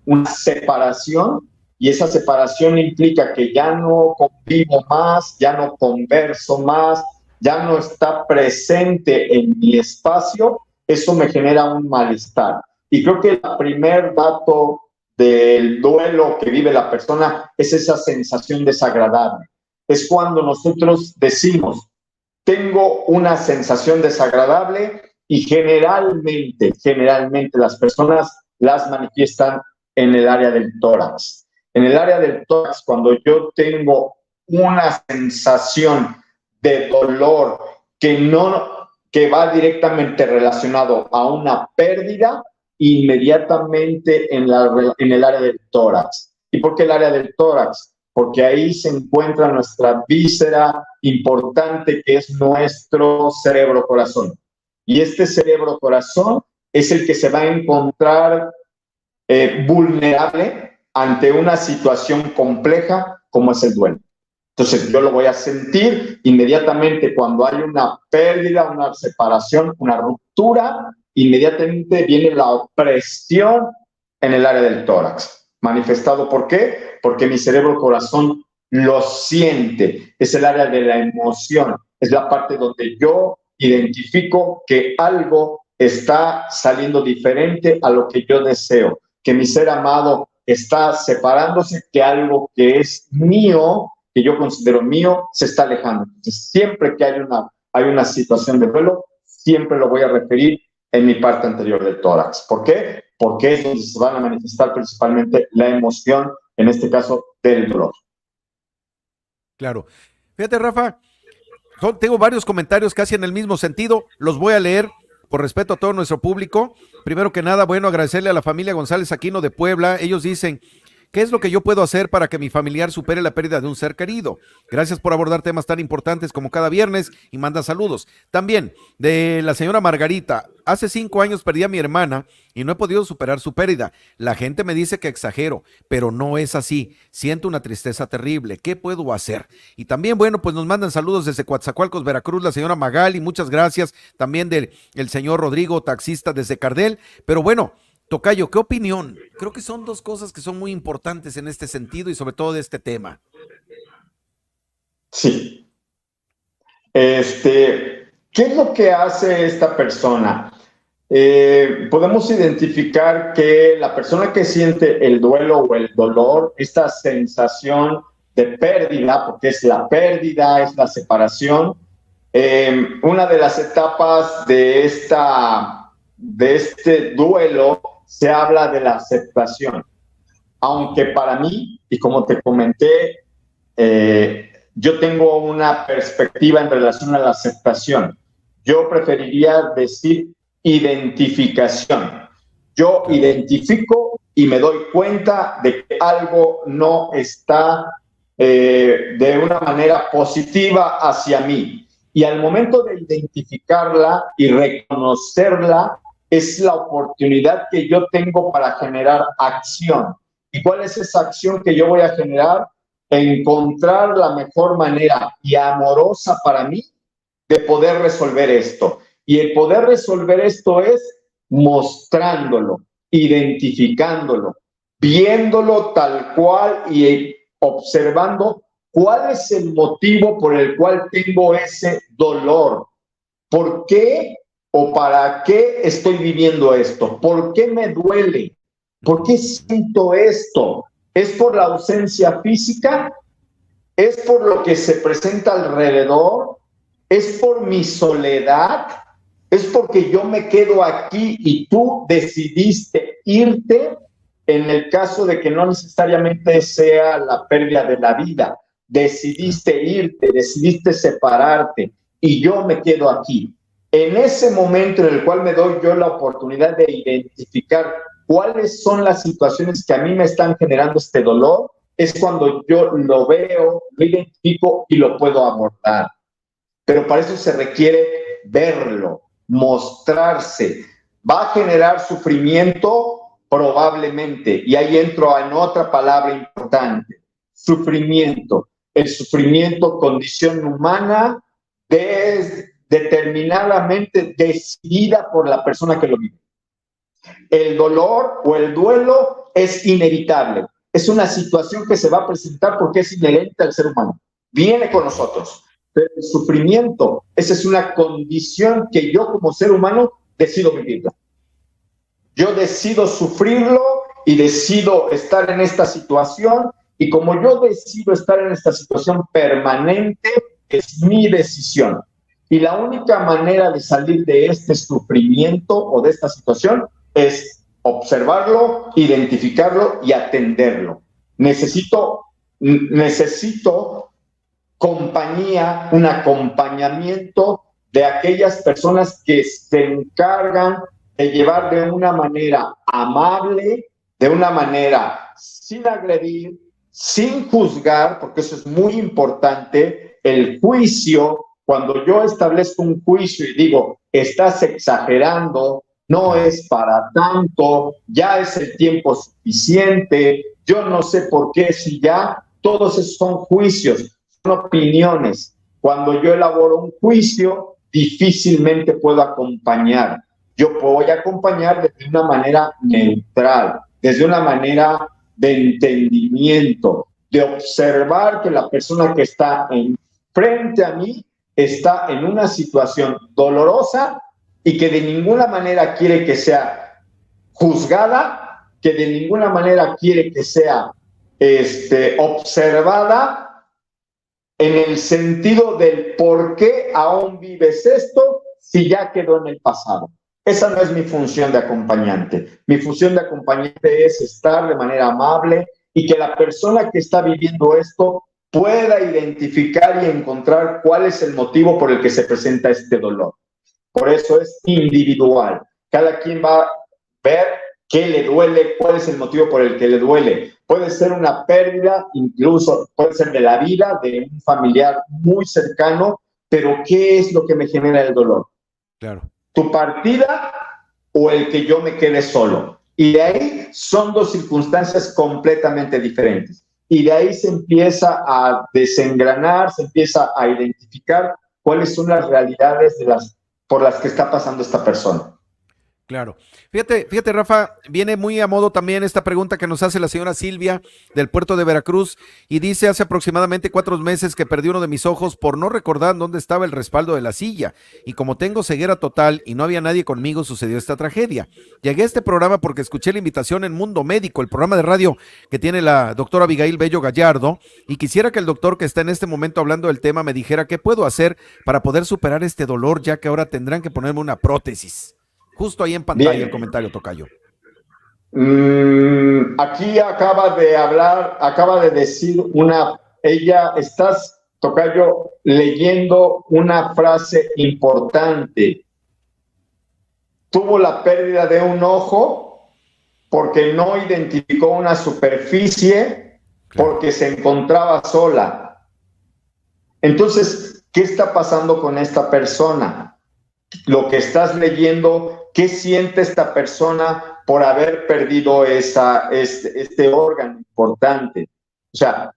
una separación, y esa separación implica que ya no convivo más, ya no converso más, ya no está presente en mi espacio, eso me genera un malestar. Y creo que el primer dato del duelo que vive la persona es esa sensación desagradable. Es cuando nosotros decimos, tengo una sensación desagradable y generalmente las personas las manifiestan en el área del tórax. En el área del tórax, cuando yo tengo una sensación de dolor que va directamente relacionado a una pérdida, inmediatamente en el área del tórax. ¿Y por qué el área del tórax? Porque ahí se encuentra nuestra víscera importante, que es nuestro cerebro-corazón. Y este cerebro-corazón es el que se va a encontrar vulnerable ante una situación compleja como es el duelo. Entonces yo lo voy a sentir inmediatamente cuando hay una pérdida, una separación, una ruptura, inmediatamente viene la opresión en el área del tórax. ¿Manifestado por qué? Porque mi cerebro-corazón lo siente. Es el área de la emoción. Es la parte donde yo identifico que algo está saliendo diferente a lo que yo deseo, que mi ser amado está separándose, que algo que es mío, que yo considero mío, se está alejando. Entonces, siempre que hay una situación de duelo, siempre lo voy a referir en mi parte anterior del tórax. ¿Por qué? Porque es donde se van a manifestar principalmente la emoción, en este caso, del dolor. Claro. Fíjate, Rafa, tengo varios comentarios casi en el mismo sentido, los voy a leer por respeto a todo nuestro público. Primero que nada, bueno, agradecerle a la familia González Aquino de Puebla. Ellos dicen: ¿qué es lo que yo puedo hacer para que mi familiar supere la pérdida de un ser querido? Gracias por abordar temas tan importantes como cada viernes, y manda saludos. También de la señora Margarita: hace 5 años perdí a mi hermana y no he podido superar su pérdida. La gente me dice que exagero, pero no es así. Siento una tristeza terrible. ¿Qué puedo hacer? Y también, bueno, pues nos mandan saludos desde Coatzacoalcos, Veracruz, la señora Magali, muchas gracias. También del señor Rodrigo, taxista desde Cardel. Pero bueno, Tocayo, ¿qué opinión? Creo que son dos cosas que son muy importantes en este sentido y sobre todo de este tema. Sí. ¿Qué es lo que hace esta persona? Podemos identificar que la persona que siente el duelo o el dolor, esta sensación de pérdida, porque es la pérdida, es la separación, una de las etapas de este duelo se habla de la aceptación. Aunque para mí, y como te comenté, yo tengo una perspectiva en relación a la aceptación. Yo preferiría decir identificación. Yo identifico y me doy cuenta de que algo no está de una manera positiva hacia mí. Y al momento de identificarla y reconocerla, es la oportunidad que yo tengo para generar acción. ¿Y cuál es esa acción que yo voy a generar? Encontrar la mejor manera y amorosa para mí de poder resolver esto. Y el poder resolver esto es mostrándolo, identificándolo, viéndolo tal cual y observando cuál es el motivo por el cual tengo ese dolor. ¿Por qué o para qué estoy viviendo esto? ¿Por qué me duele? ¿Por qué siento esto? ¿Es por la ausencia física? ¿Es por lo que se presenta alrededor? ¿Es por mi soledad? ¿Es porque yo me quedo aquí y tú decidiste irte? En el caso de que no necesariamente sea la pérdida de la vida, decidiste irte, decidiste separarte y yo me quedo aquí. En ese momento en el cual me doy yo la oportunidad de identificar cuáles son las situaciones que a mí me están generando este dolor, es cuando yo lo veo, lo identifico y lo puedo abordar. Pero para eso se requiere verlo, mostrarse. ¿Va a generar sufrimiento? Probablemente. Y ahí entro en otra palabra importante: sufrimiento. El sufrimiento, condición humana, determinadamente decidida por la persona que lo vive. El dolor o el duelo es inevitable. Es una situación que se va a presentar porque es inherente al ser humano. Viene con nosotros. Pero el sufrimiento, esa es una condición que yo como ser humano decido vivirla. Yo decido sufrirlo y decido estar en esta situación, y como yo decido estar en esta situación permanente, es mi decisión. Y la única manera de salir de este sufrimiento o de esta situación es observarlo, identificarlo y atenderlo. Necesito compañía, un acompañamiento de aquellas personas que se encargan de llevar de una manera amable, de una manera sin agredir, sin juzgar, porque eso es muy importante. El juicio, cuando yo establezco un juicio y digo, estás exagerando, no es para tanto, ya es el tiempo suficiente, yo no sé por qué, si ya, todos esos son juicios, son opiniones. Cuando yo elaboro un juicio, difícilmente puedo acompañar. Yo voy a acompañar desde una manera neutral, desde una manera de entendimiento, de observar que la persona que está enfrente a mí está en una situación dolorosa y que de ninguna manera quiere que sea juzgada, que de ninguna manera quiere que sea observada en el sentido del por qué aún vives esto si ya quedó en el pasado. Esa no es mi función de acompañante. Mi función de acompañante es estar de manera amable y que la persona que está viviendo esto pueda identificar y encontrar cuál es el motivo por el que se presenta este dolor. Por eso es individual. Cada quien va a ver qué le duele, cuál es el motivo por el que le duele. Puede ser una pérdida, incluso puede ser de la vida de un familiar muy cercano, pero ¿qué es lo que me genera el dolor? Claro. ¿Tu partida o el que yo me quede solo? Y de ahí son dos circunstancias completamente diferentes. Y de ahí se empieza a desengranar, se empieza a identificar cuáles son las realidades por las que está pasando esta persona. Claro. Fíjate, Rafa, viene muy a modo también esta pregunta que nos hace la señora Silvia del puerto de Veracruz y dice: hace aproximadamente 4 meses que perdí uno de mis ojos por no recordar dónde estaba el respaldo de la silla, y como tengo ceguera total y no había nadie conmigo, sucedió esta tragedia. Llegué a este programa porque escuché la invitación en Mundo Médico, el programa de radio que tiene la doctora Abigail Bello Gallardo, y quisiera que el doctor que está en este momento hablando del tema me dijera qué puedo hacer para poder superar este dolor, ya que ahora tendrán que ponerme una prótesis. Justo ahí en pantalla. Bien. El comentario, tocayo. Aquí acaba de decir estás, tocayo, leyendo una frase importante. Tuvo la pérdida de un ojo porque no identificó una superficie, porque se encontraba sola. Entonces, ¿qué está pasando con esta persona? Lo que estás leyendo, ¿qué siente esta persona por haber perdido este órgano importante? O sea,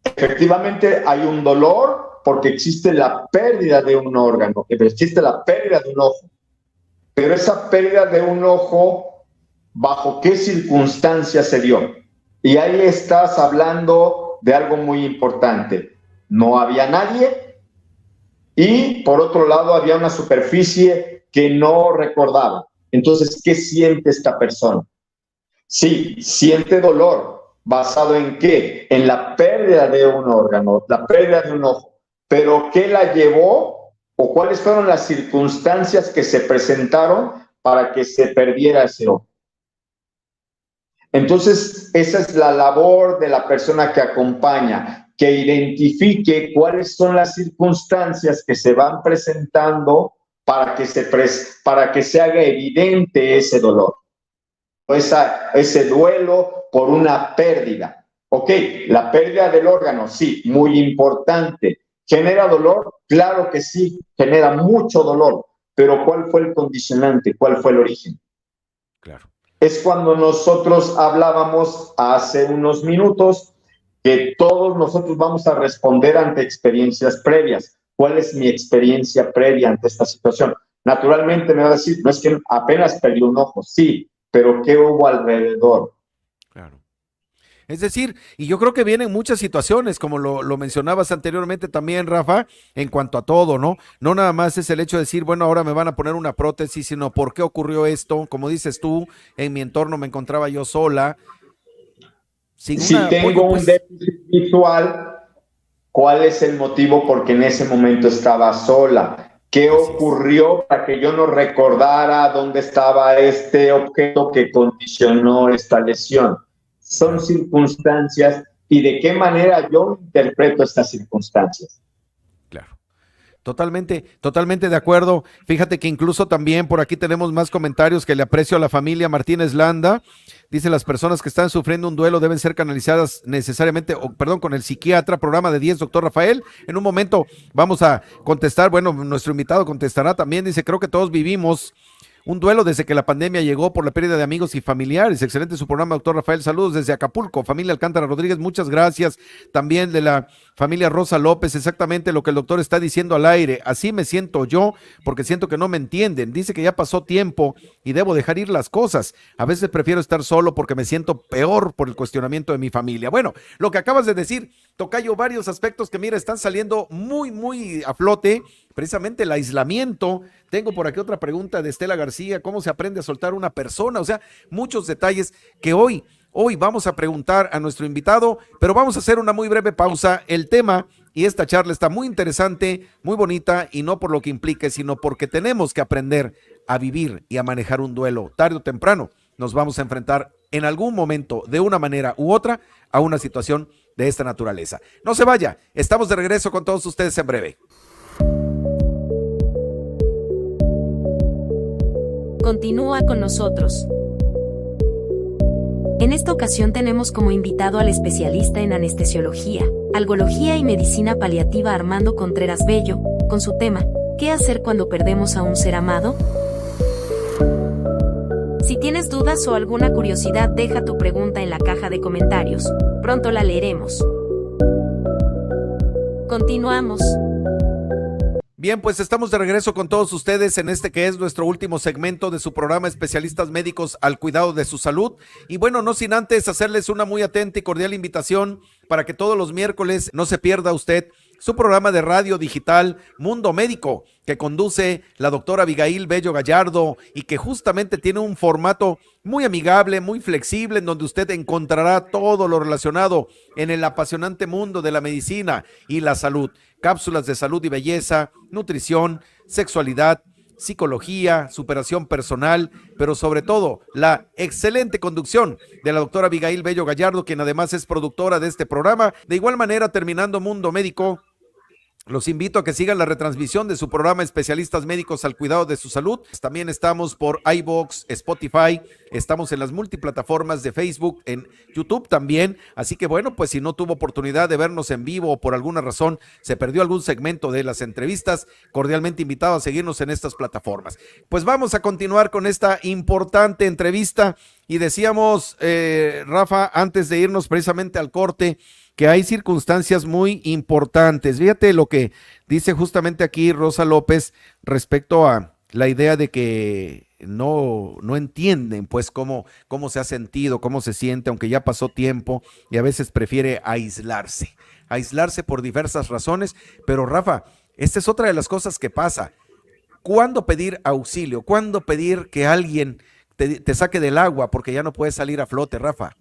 efectivamente hay un dolor porque existe la pérdida de un órgano, existe la pérdida de un ojo. Pero esa pérdida de un ojo, ¿bajo qué circunstancias se dio? Y ahí estás hablando de algo muy importante. No había nadie. Y por otro lado había una superficie que no recordaba. Entonces, ¿qué siente esta persona? Sí, siente dolor. ¿Basado en qué? En la pérdida de un órgano, la pérdida de un ojo. Pero ¿qué la llevó o cuáles fueron las circunstancias que se presentaron para que se perdiera ese ojo? Entonces, esa es la labor de la persona que acompaña, que identifique cuáles son las circunstancias que se van presentando para que se haga evidente ese dolor, ese duelo por una pérdida. Ok, la pérdida del órgano, sí, muy importante. ¿Genera dolor? Claro que sí, genera mucho dolor, pero ¿cuál fue el condicionante? ¿Cuál fue el origen? Claro. Es cuando nosotros hablábamos hace unos minutos que todos nosotros vamos a responder ante experiencias previas. ¿Cuál es mi experiencia previa ante esta situación? Naturalmente me va a decir, no es que apenas perdí un ojo, sí, pero ¿qué hubo alrededor? Claro. Es decir, y yo creo que vienen muchas situaciones, como lo mencionabas anteriormente también, Rafa, en cuanto a todo, ¿no? No nada más es el hecho de decir, bueno, ahora me van a poner una prótesis, sino ¿por qué ocurrió esto? Como dices tú, en mi entorno me encontraba yo sola. Si tengo un déficit visual, ¿Cuál es el motivo? Porque en ese momento estaba sola. ¿Qué ocurrió para que yo no recordara dónde estaba este objeto que condicionó esta lesión? Son circunstancias, y de qué manera yo interpreto estas circunstancias. Claro. Totalmente de acuerdo. Fíjate que incluso también por aquí tenemos más comentarios que le aprecio a la familia Martínez Landa. Dice: las personas que están sufriendo un duelo deben ser canalizadas necesariamente, con el psiquiatra, programa de 10, doctor Rafael. En un momento vamos a contestar, bueno, nuestro invitado contestará también. Dice: creo que todos vivimos un duelo desde que la pandemia llegó por la pérdida de amigos y familiares. Excelente su programa, doctor Rafael. Saludos desde Acapulco. Familia Alcántara Rodríguez, muchas gracias. También de la familia Rosa López, exactamente lo que el doctor está diciendo al aire. Así me siento yo, porque siento que no me entienden. Dice que ya pasó tiempo y debo dejar ir las cosas. A veces prefiero estar solo porque me siento peor por el cuestionamiento de mi familia. Bueno, lo que acabas de decir, tocayo, varios aspectos que, mira, están saliendo muy a flote. Precisamente el aislamiento. Tengo por aquí otra pregunta de Estela García: ¿cómo se aprende a soltar una persona? O sea, muchos detalles que hoy vamos a preguntar a nuestro invitado, pero vamos a hacer una muy breve pausa. El tema y esta charla está muy interesante, muy bonita, y no por lo que implique, sino porque tenemos que aprender a vivir y a manejar un duelo. Tarde o temprano nos vamos a enfrentar en algún momento, de una manera u otra, a una situación de esta naturaleza. No se vaya, estamos de regreso con todos ustedes en breve. Continúa con nosotros. En esta ocasión tenemos como invitado al especialista en anestesiología, algología y medicina paliativa Armando Contreras Bello, con su tema: ¿qué hacer cuando perdemos a un ser amado? Si tienes dudas o alguna curiosidad, deja tu pregunta en la caja de comentarios. Pronto la leeremos. Continuamos. Bien, pues estamos de regreso con todos ustedes en este que es nuestro último segmento de su programa Especialistas Médicos al Cuidado de su Salud. Y bueno, no sin antes hacerles una muy atenta y cordial invitación para que todos los miércoles no se pierda usted su programa de radio digital Mundo Médico, que conduce la doctora Abigail Bello Gallardo y que justamente tiene un formato muy amigable, muy flexible, en donde usted encontrará todo lo relacionado en el apasionante mundo de la medicina y la salud. Cápsulas de salud y belleza, nutrición, sexualidad, psicología, superación personal, pero sobre todo la excelente conducción de la doctora Abigail Bello Gallardo, quien además es productora de este programa. De igual manera, terminando Mundo Médico, los invito a que sigan la retransmisión de su programa Especialistas Médicos al Cuidado de su Salud. También estamos por iVoox, Spotify, estamos en las multiplataformas de Facebook, en YouTube también. Así que bueno, pues si no tuvo oportunidad de vernos en vivo o por alguna razón se perdió algún segmento de las entrevistas, cordialmente invitado a seguirnos en estas plataformas. Pues vamos a continuar con esta importante entrevista y decíamos, Rafa, antes de irnos precisamente al corte, que hay circunstancias muy importantes. Fíjate lo que dice justamente aquí Rosa López respecto a la idea de que no entienden pues cómo se ha sentido, cómo se siente, aunque ya pasó tiempo, y a veces prefiere aislarse por diversas razones. Pero Rafa, esta es otra de las cosas que pasa. ¿Cuándo pedir auxilio? ¿Cuándo pedir que alguien te saque del agua porque ya no puedes salir a flote, Rafa?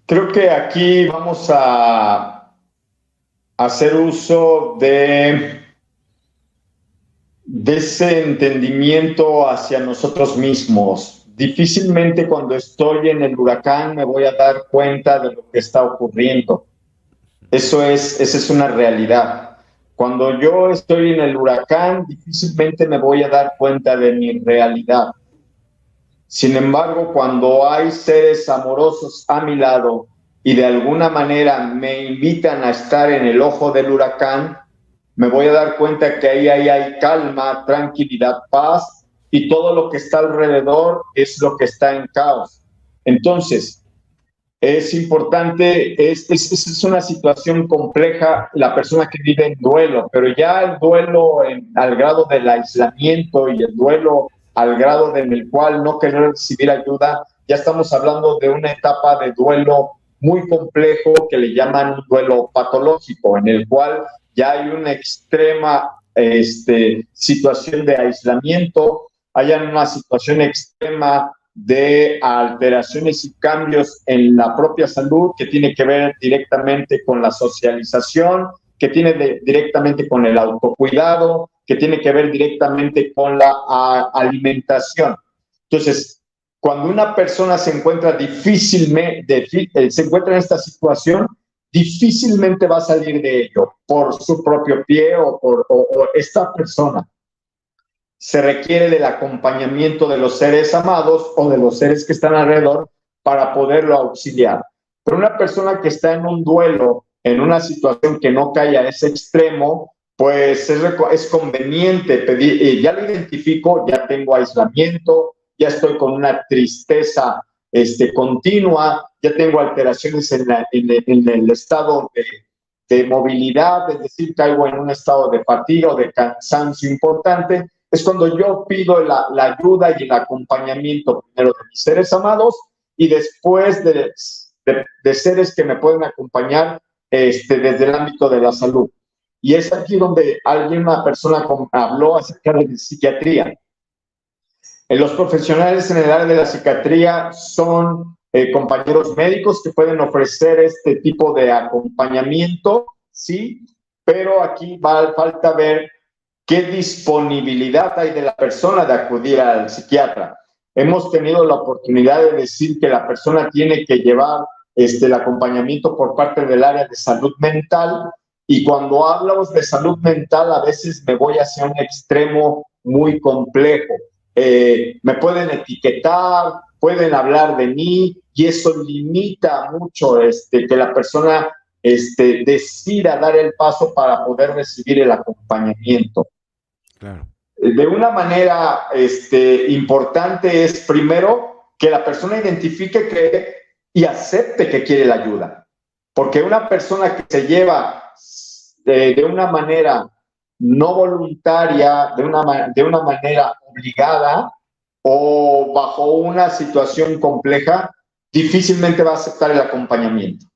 Creo que aquí vamos a hacer uso de ese entendimiento hacia nosotros mismos. Difícilmente cuando estoy en el huracán me voy a dar cuenta de lo que está ocurriendo. Esa es una realidad. Cuando yo estoy en el huracán, difícilmente me voy a dar cuenta de mi realidad. Sin embargo, cuando hay seres amorosos a mi lado y de alguna manera me invitan a estar en el ojo del huracán, me voy a dar cuenta que ahí hay calma, tranquilidad, paz, y todo lo que está alrededor es lo que está en caos. Entonces, es importante, es una situación compleja la persona que vive en duelo, pero ya el duelo al grado del aislamiento y el duelo al grado en el cual no querer recibir ayuda, ya estamos hablando de una etapa de duelo muy complejo que le llaman un duelo patológico, en el cual ya hay una extrema situación de aislamiento, hay una situación extrema de alteraciones y cambios en la propia salud, que tiene que ver directamente con la socialización, que tiene directamente con el autocuidado, que tiene que ver directamente con la alimentación. Entonces, cuando una persona se encuentra se encuentra en esta situación, difícilmente va a salir de ello por su propio pie o esta persona. Se requiere del acompañamiento de los seres amados o de los seres que están alrededor para poderlo auxiliar. Pero una persona que está en un duelo, en una situación que no cae a ese extremo, pues es conveniente pedir, ya lo identifico, ya tengo aislamiento, ya estoy con una tristeza continua, ya tengo alteraciones en el estado de movilidad, es decir, caigo en un estado de fatiga o de cansancio importante. Es cuando yo pido la ayuda y el acompañamiento primero de mis seres amados y después de seres que me pueden acompañar desde el ámbito de la salud. Y es aquí donde una persona habló acerca de psiquiatría. Los profesionales en el área de la psiquiatría son compañeros médicos que pueden ofrecer este tipo de acompañamiento, sí, pero aquí falta ver qué disponibilidad hay de la persona de acudir al psiquiatra. Hemos tenido la oportunidad de decir que la persona tiene que llevar el acompañamiento por parte del área de salud mental, y cuando hablamos de salud mental a veces me voy hacia un extremo muy complejo. Me pueden etiquetar, pueden hablar de mí, y eso limita mucho que la persona decida dar el paso para poder recibir el acompañamiento. Claro. De una manera importante es primero que la persona identifique y acepte que quiere la ayuda, porque una persona que se lleva de una manera no voluntaria, de una manera obligada o bajo una situación compleja, difícilmente va a aceptar el acompañamiento.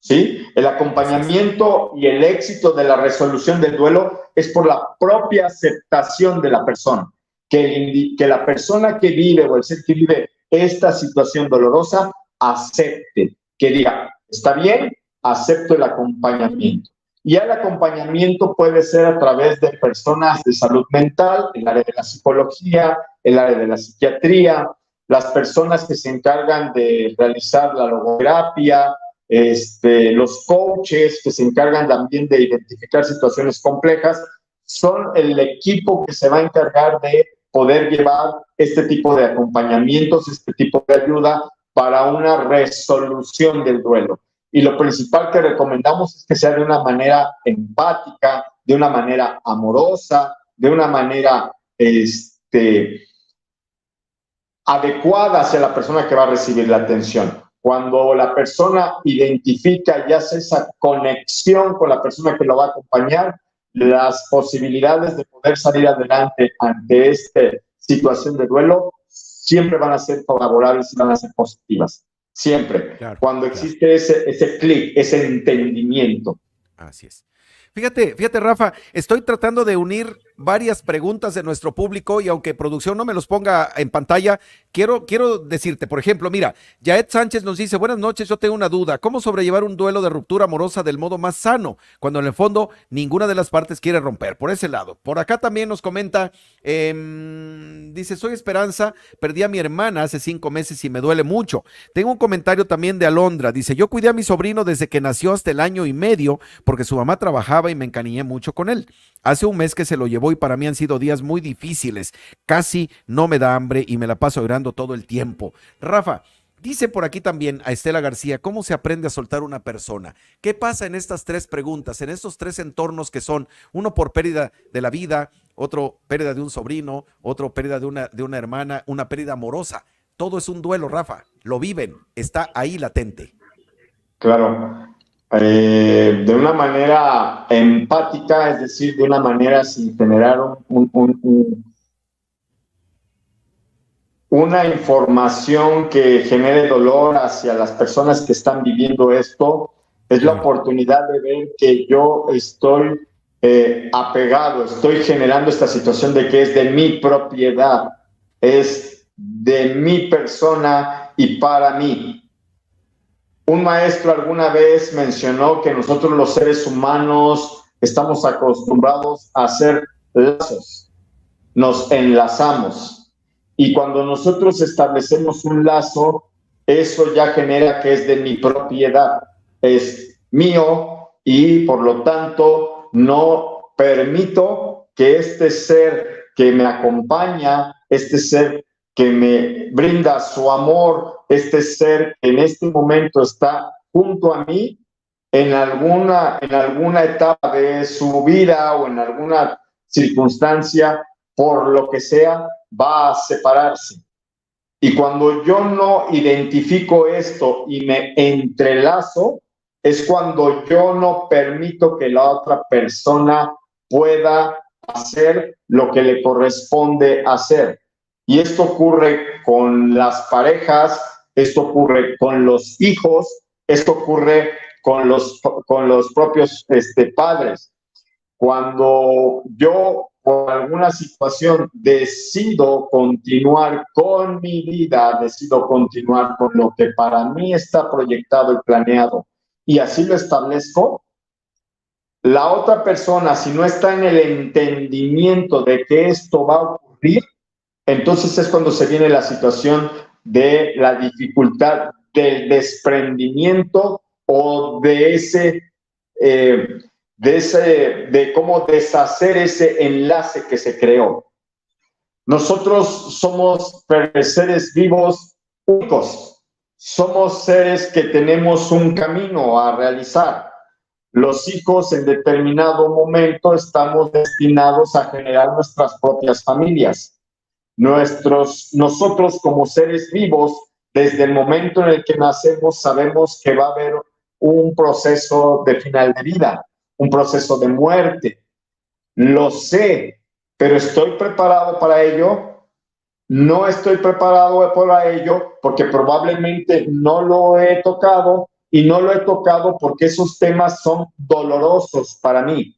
¿Sí? El acompañamiento y el éxito de la resolución del duelo es por la propia aceptación de la persona. Que la persona que vive o el ser que vive esta situación dolorosa acepte, que diga, está bien, acepto el acompañamiento. Y el acompañamiento puede ser a través de personas de salud mental, el área de la psicología, el área de la psiquiatría, las personas que se encargan de realizar la logoterapia, los coaches que se encargan también de identificar situaciones complejas, son el equipo que se va a encargar de poder llevar este tipo de acompañamientos, este tipo de ayuda para una resolución del duelo. Y lo principal que recomendamos es que sea de una manera empática, de una manera amorosa, de una manera adecuada hacia la persona que va a recibir la atención. Cuando la persona identifica y hace esa conexión con la persona que lo va a acompañar, las posibilidades de poder salir adelante ante esta situación de duelo siempre van a ser favorables y van a ser positivas. Siempre. Claro, cuando existe ese clic, ese entendimiento. Así es. Fíjate, Rafa, estoy tratando de unir varias preguntas de nuestro público y aunque producción no me los ponga en pantalla, quiero decirte, por ejemplo, mira, Yaet Sánchez nos dice, buenas noches, yo tengo una duda, ¿cómo sobrellevar un duelo de ruptura amorosa del modo más sano, cuando en el fondo ninguna de las partes quiere romper? Por ese lado. Por acá también nos comenta, dice, soy Esperanza, perdí a mi hermana hace 5 meses y me duele mucho. Tengo un comentario también de Alondra, dice, yo cuidé a mi sobrino desde que nació hasta el 1 año y medio, porque su mamá trabajaba y me encariñé mucho con él. Hace un mes que se lo llevó y para mí han sido días muy difíciles. Casi no me da hambre y me la paso llorando todo el tiempo. Rafa, dice por aquí también a Estela García, ¿cómo se aprende a soltar una persona? ¿Qué pasa en estas 3 preguntas, en estos 3 entornos que son, uno por pérdida de la vida, otro pérdida de un sobrino, otro pérdida de una hermana, una pérdida amorosa? Todo es un duelo, Rafa. Lo viven, está ahí latente. Claro. De una manera empática, es decir, de una manera sin generar una información que genere dolor hacia las personas que están viviendo esto, es la oportunidad de ver que yo estoy apegado, estoy generando esta situación de que es de mi propiedad, es de mi persona y para mí. Un maestro alguna vez mencionó que nosotros los seres humanos estamos acostumbrados a hacer lazos, nos enlazamos, y cuando nosotros establecemos un lazo, eso ya genera que es de mi propiedad, es mío, y por lo tanto no permito que este ser que me acompaña, este ser que me brinda su amor, este ser que en este momento está junto a mí, en alguna etapa de su vida o en alguna circunstancia, por lo que sea, va a separarse. Y cuando yo no identifico esto y me entrelazo, es cuando yo no permito que la otra persona pueda hacer lo que le corresponde hacer. Y esto ocurre con las parejas, esto ocurre con los hijos, esto ocurre con los propios padres. Cuando yo por alguna situación decido continuar con mi vida, decido continuar con lo que para mí está proyectado y planeado, y así lo establezco, la otra persona, si no está en el entendimiento de que esto va a ocurrir, entonces es cuando se viene la situación de la dificultad del desprendimiento o de cómo deshacer ese enlace que se creó. Nosotros somos seres vivos únicos, somos seres que tenemos un camino a realizar. Los hijos en determinado momento estamos destinados a generar nuestras propias familias. Nosotros como seres vivos, desde el momento en el que nacemos, sabemos que va a haber un proceso de final de vida, un proceso de muerte. Lo sé, pero ¿estoy preparado para ello? No estoy preparado para ello porque probablemente no lo he tocado, y no lo he tocado porque esos temas son dolorosos para mí.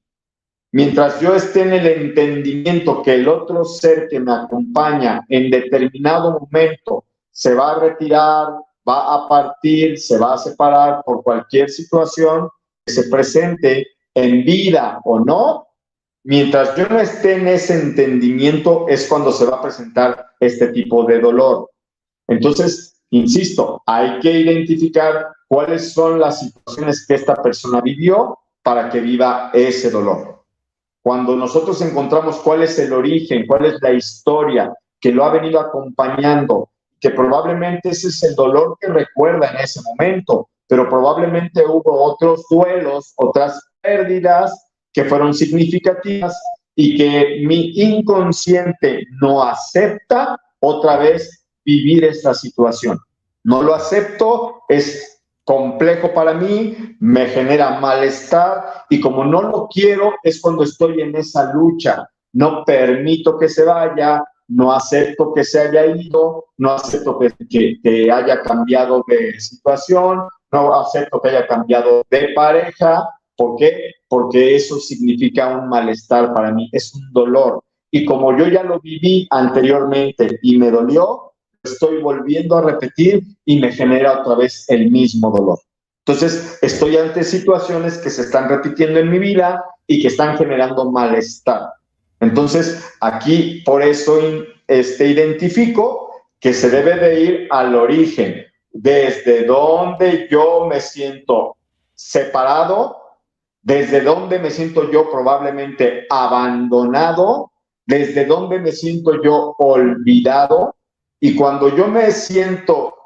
Mientras yo esté en el entendimiento que el otro ser que me acompaña en determinado momento se va a retirar, va a partir, se va a separar por cualquier situación que se presente en vida o no, mientras yo no esté en ese entendimiento es cuando se va a presentar este tipo de dolor. Entonces, insisto, hay que identificar cuáles son las situaciones que esta persona vivió para que viva ese dolor. Cuando nosotros encontramos cuál es el origen, cuál es la historia que lo ha venido acompañando, que probablemente ese es el dolor que recuerda en ese momento, pero probablemente hubo otros duelos, otras pérdidas que fueron significativas y que mi inconsciente no acepta otra vez vivir esta situación. No lo acepto, es complejo para mí, me genera malestar, y como no lo quiero es cuando estoy en esa lucha. No permito que se vaya, no acepto que se haya ido, no acepto que haya cambiado de situación, no acepto que haya cambiado de pareja. ¿Por qué? Porque eso significa un malestar para mí, es un dolor. Y como yo ya lo viví anteriormente y me dolió, estoy volviendo a repetir y me genera otra vez el mismo dolor. Entonces, estoy ante situaciones que se están repitiendo en mi vida y que están generando malestar. Entonces, aquí por eso identifico que se debe de ir al origen, desde donde yo me siento separado, desde donde me siento yo probablemente abandonado, desde donde me siento yo olvidado. Y cuando yo me siento,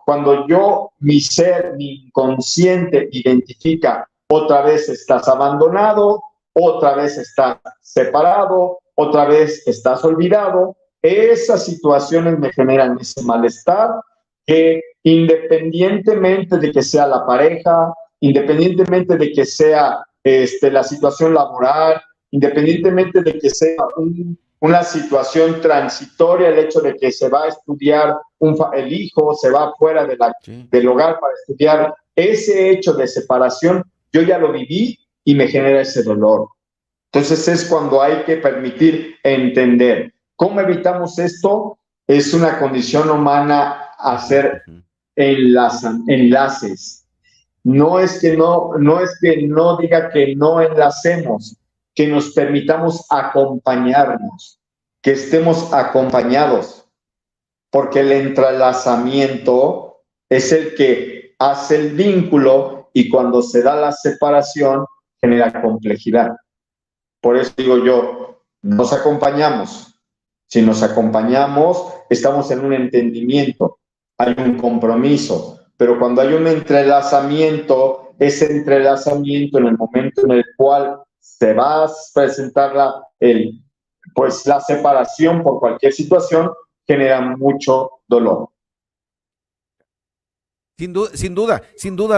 mi ser, mi inconsciente identifica, otra vez estás abandonado, otra vez estás separado, otra vez estás olvidado, esas situaciones me generan ese malestar que, independientemente de que sea la pareja, independientemente de que sea la situación laboral, independientemente de que sea una situación transitoria, el hecho de que se va a estudiar, el hijo se va fuera del hogar para estudiar, ese hecho de separación, yo ya lo viví y me genera ese dolor. Entonces es cuando hay que permitir entender. ¿Cómo evitamos esto? es una condición humana hacer Ujú. enlaces. No es que no diga que no enlacemos, que nos permitamos acompañarnos, que estemos acompañados, porque el entrelazamiento es el que hace el vínculo y cuando se da la separación genera complejidad. Por eso digo yo, nos acompañamos. Si nos acompañamos, estamos en un entendimiento, hay un compromiso, pero cuando hay un entrelazamiento, ese entrelazamiento en el momento en el cual se va a presentar la separación por cualquier situación, genera mucho dolor. Sin duda,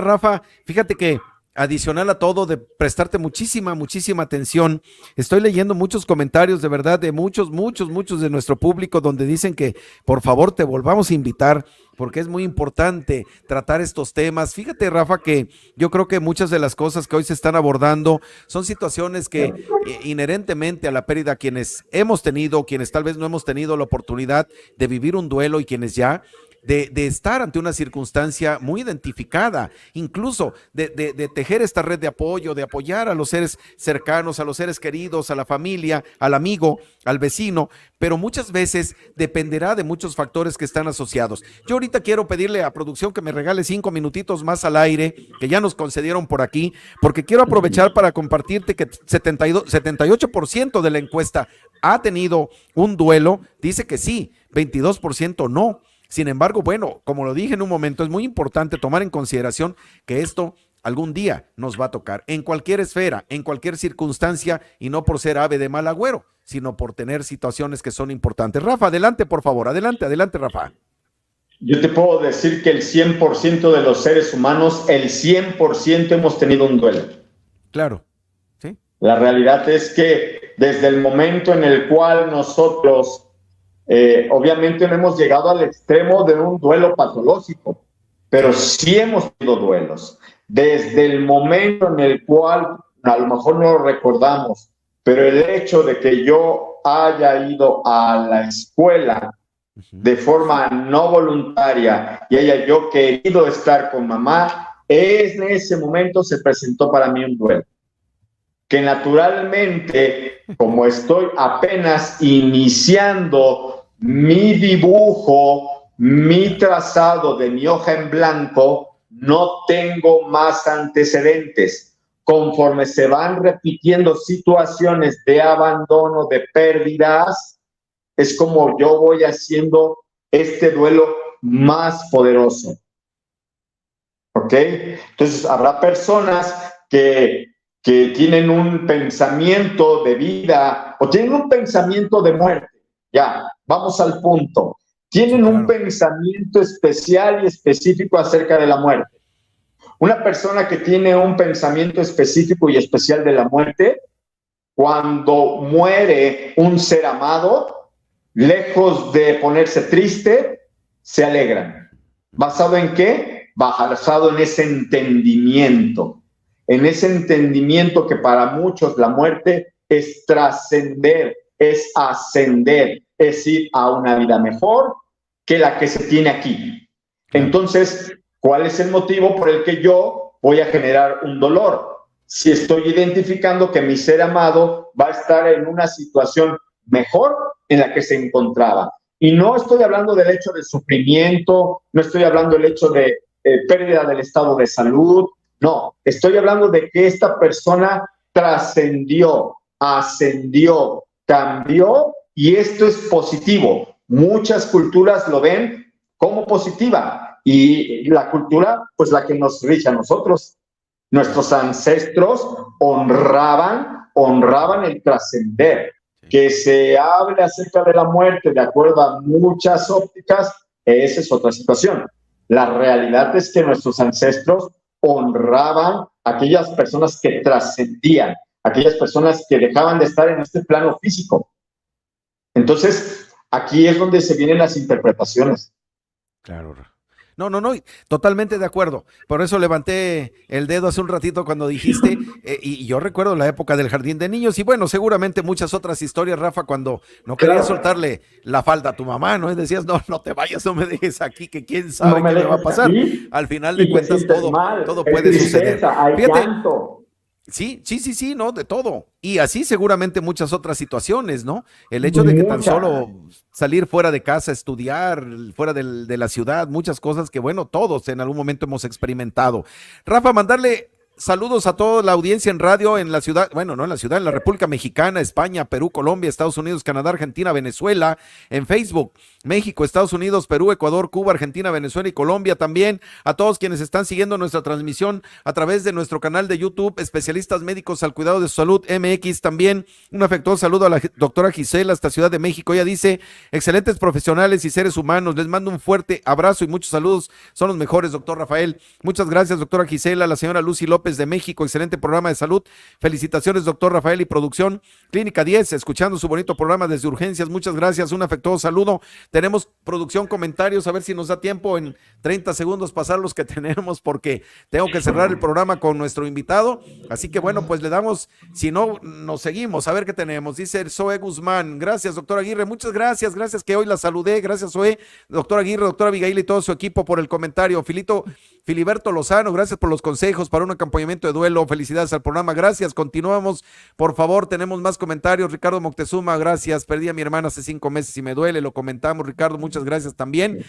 Rafa, fíjate que adicional a todo, de prestarte muchísima atención, estoy leyendo muchos comentarios de verdad de muchos de nuestro público donde dicen que por favor te volvamos a invitar porque es muy importante tratar estos temas. Fíjate, Rafa, que yo creo que muchas de las cosas que hoy se están abordando son situaciones que inherentemente a la pérdida, quienes hemos tenido, quienes tal vez no hemos tenido la oportunidad de vivir un duelo y quienes ya, de estar ante una circunstancia muy identificada, incluso de tejer esta red de apoyo, de apoyar a los seres cercanos, a los seres queridos, a la familia, al amigo, al vecino, pero muchas veces dependerá de muchos factores que están asociados. Yo ahorita quiero pedirle a producción que me regale 5 minutitos más al aire, que ya nos concedieron por aquí, porque quiero aprovechar para compartirte que 78% de la encuesta ha tenido un duelo, dice que sí, 22% no. Sin embargo, bueno, como lo dije en un momento, es muy importante tomar en consideración que esto algún día nos va a tocar, en cualquier esfera, en cualquier circunstancia, y no por ser ave de mal agüero, sino por tener situaciones que son importantes. Rafa, adelante, por favor, adelante, Rafa. Yo te puedo decir que el 100% de los seres humanos, el 100% hemos tenido un duelo. Claro, sí. La realidad es que desde el momento en el cual nosotros obviamente no hemos llegado al extremo de un duelo patológico, pero sí hemos tenido duelos. Desde el momento en el cual, a lo mejor no lo recordamos, pero el hecho de que yo haya ido a la escuela de forma no voluntaria y haya yo querido estar con mamá, en ese momento se presentó para mí un duelo. Que naturalmente, como estoy apenas iniciando mi dibujo, mi trazado de mi hoja en blanco, no tengo más antecedentes. Conforme se van repitiendo situaciones de abandono, de pérdidas, es como yo voy haciendo este duelo más poderoso. ¿Ok? Entonces, habrá personas que tienen un pensamiento de vida o tienen un pensamiento de muerte. Ya, vamos al punto. Tienen un pensamiento especial y específico acerca de la muerte. Una persona que tiene un pensamiento específico y especial de la muerte, cuando muere un ser amado, lejos de ponerse triste, se alegran. ¿Basado en qué? Basado en ese entendimiento que para muchos la muerte es trascender, es ascender, es ir a una vida mejor que la que se tiene aquí. Entonces, ¿cuál es el motivo por el que yo voy a generar un dolor? Si estoy identificando que mi ser amado va a estar en una situación mejor en la que se encontraba. Y no estoy hablando del hecho de sufrimiento, no estoy hablando del hecho de pérdida del estado de salud, no, estoy hablando de que esta persona trascendió, ascendió, cambió, y esto es positivo. Muchas culturas lo ven como positiva, y la cultura, pues la que nos rige a nosotros. Nuestros ancestros honraban el trascender. Que se hable acerca de la muerte de acuerdo a muchas ópticas, esa es otra situación. La realidad es que nuestros ancestros honraban a aquellas personas que trascendían, aquellas personas que dejaban de estar en este plano físico. Entonces, aquí es donde se vienen las interpretaciones. Claro. No, no, no, totalmente de acuerdo. Por eso levanté el dedo hace un ratito cuando dijiste, y yo recuerdo la época del jardín de niños, y bueno, seguramente muchas otras historias, Rafa, cuando no querías Claro, soltarle la falda a tu mamá, ¿no? Y decías, no, no te vayas, no me dejes aquí, que quién no sabe me qué me va a dejes pasar. aquí Al final de y te cuentas, sientes mal, todo hay puede suceder. tristeza, hay Fíjate, llanto. sí, sí, sí, sí, ¿no? De todo. Y así seguramente muchas otras situaciones, ¿no? El hecho de que tan Muchas. solo salir fuera de casa, estudiar, fuera de la ciudad, muchas cosas que, bueno, todos en algún momento hemos experimentado. Rafa, mandarle saludos a toda la audiencia en radio en la ciudad, bueno, no en la ciudad, en la República Mexicana, España, Perú, Colombia, Estados Unidos, Canadá, Argentina, Venezuela, en Facebook, México, Estados Unidos, Perú, Ecuador, Cuba, Argentina, Venezuela y Colombia también. A todos quienes están siguiendo nuestra transmisión a través de nuestro canal de YouTube, Especialistas Médicos al Cuidado de su Salud MX también. Un afectuoso saludo a la doctora Gisela hasta Ciudad de México. Ella dice, excelentes profesionales y seres humanos. Les mando un fuerte abrazo y muchos saludos. Son los mejores, doctor Rafael. Muchas gracias, doctora Gisela. La señora Lucy López de México, excelente programa de salud. Felicitaciones, doctor Rafael y producción. Clínica 10, escuchando su bonito programa desde Urgencias. Muchas gracias. Un afectuoso saludo. Tenemos producción, comentarios, a ver si nos da tiempo en 30 segundos pasar los que tenemos, porque tengo que cerrar el programa con nuestro invitado. Así que bueno, pues le damos, si no, nos seguimos, a ver qué tenemos. Dice Zoe Guzmán, gracias, doctor Aguirre, muchas gracias, gracias que hoy la saludé, gracias Zoe, doctor Aguirre, doctor Abigail y todo su equipo por el comentario. Filiberto Lozano, gracias por los consejos para un acompañamiento de duelo, felicidades al programa, gracias, continuamos, por favor, tenemos más comentarios. Ricardo Moctezuma, gracias, perdí a mi hermana hace 5 meses y me duele, lo comentamos, Ricardo, muchas gracias también.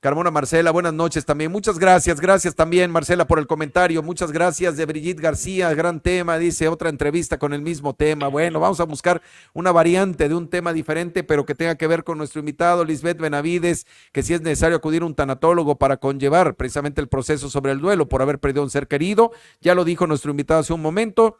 Carmona Marcela, buenas noches también. Muchas gracias, gracias también Marcela por el comentario. Muchas gracias de Brigitte García, gran tema, dice otra entrevista con el mismo tema. Bueno, vamos a buscar una variante de un tema diferente, pero que tenga que ver con nuestro invitado, Lisbeth Benavides, que si es necesario acudir a un tanatólogo para conllevar precisamente el proceso sobre el duelo por haber perdido a un ser querido. Ya lo dijo nuestro invitado hace un momento.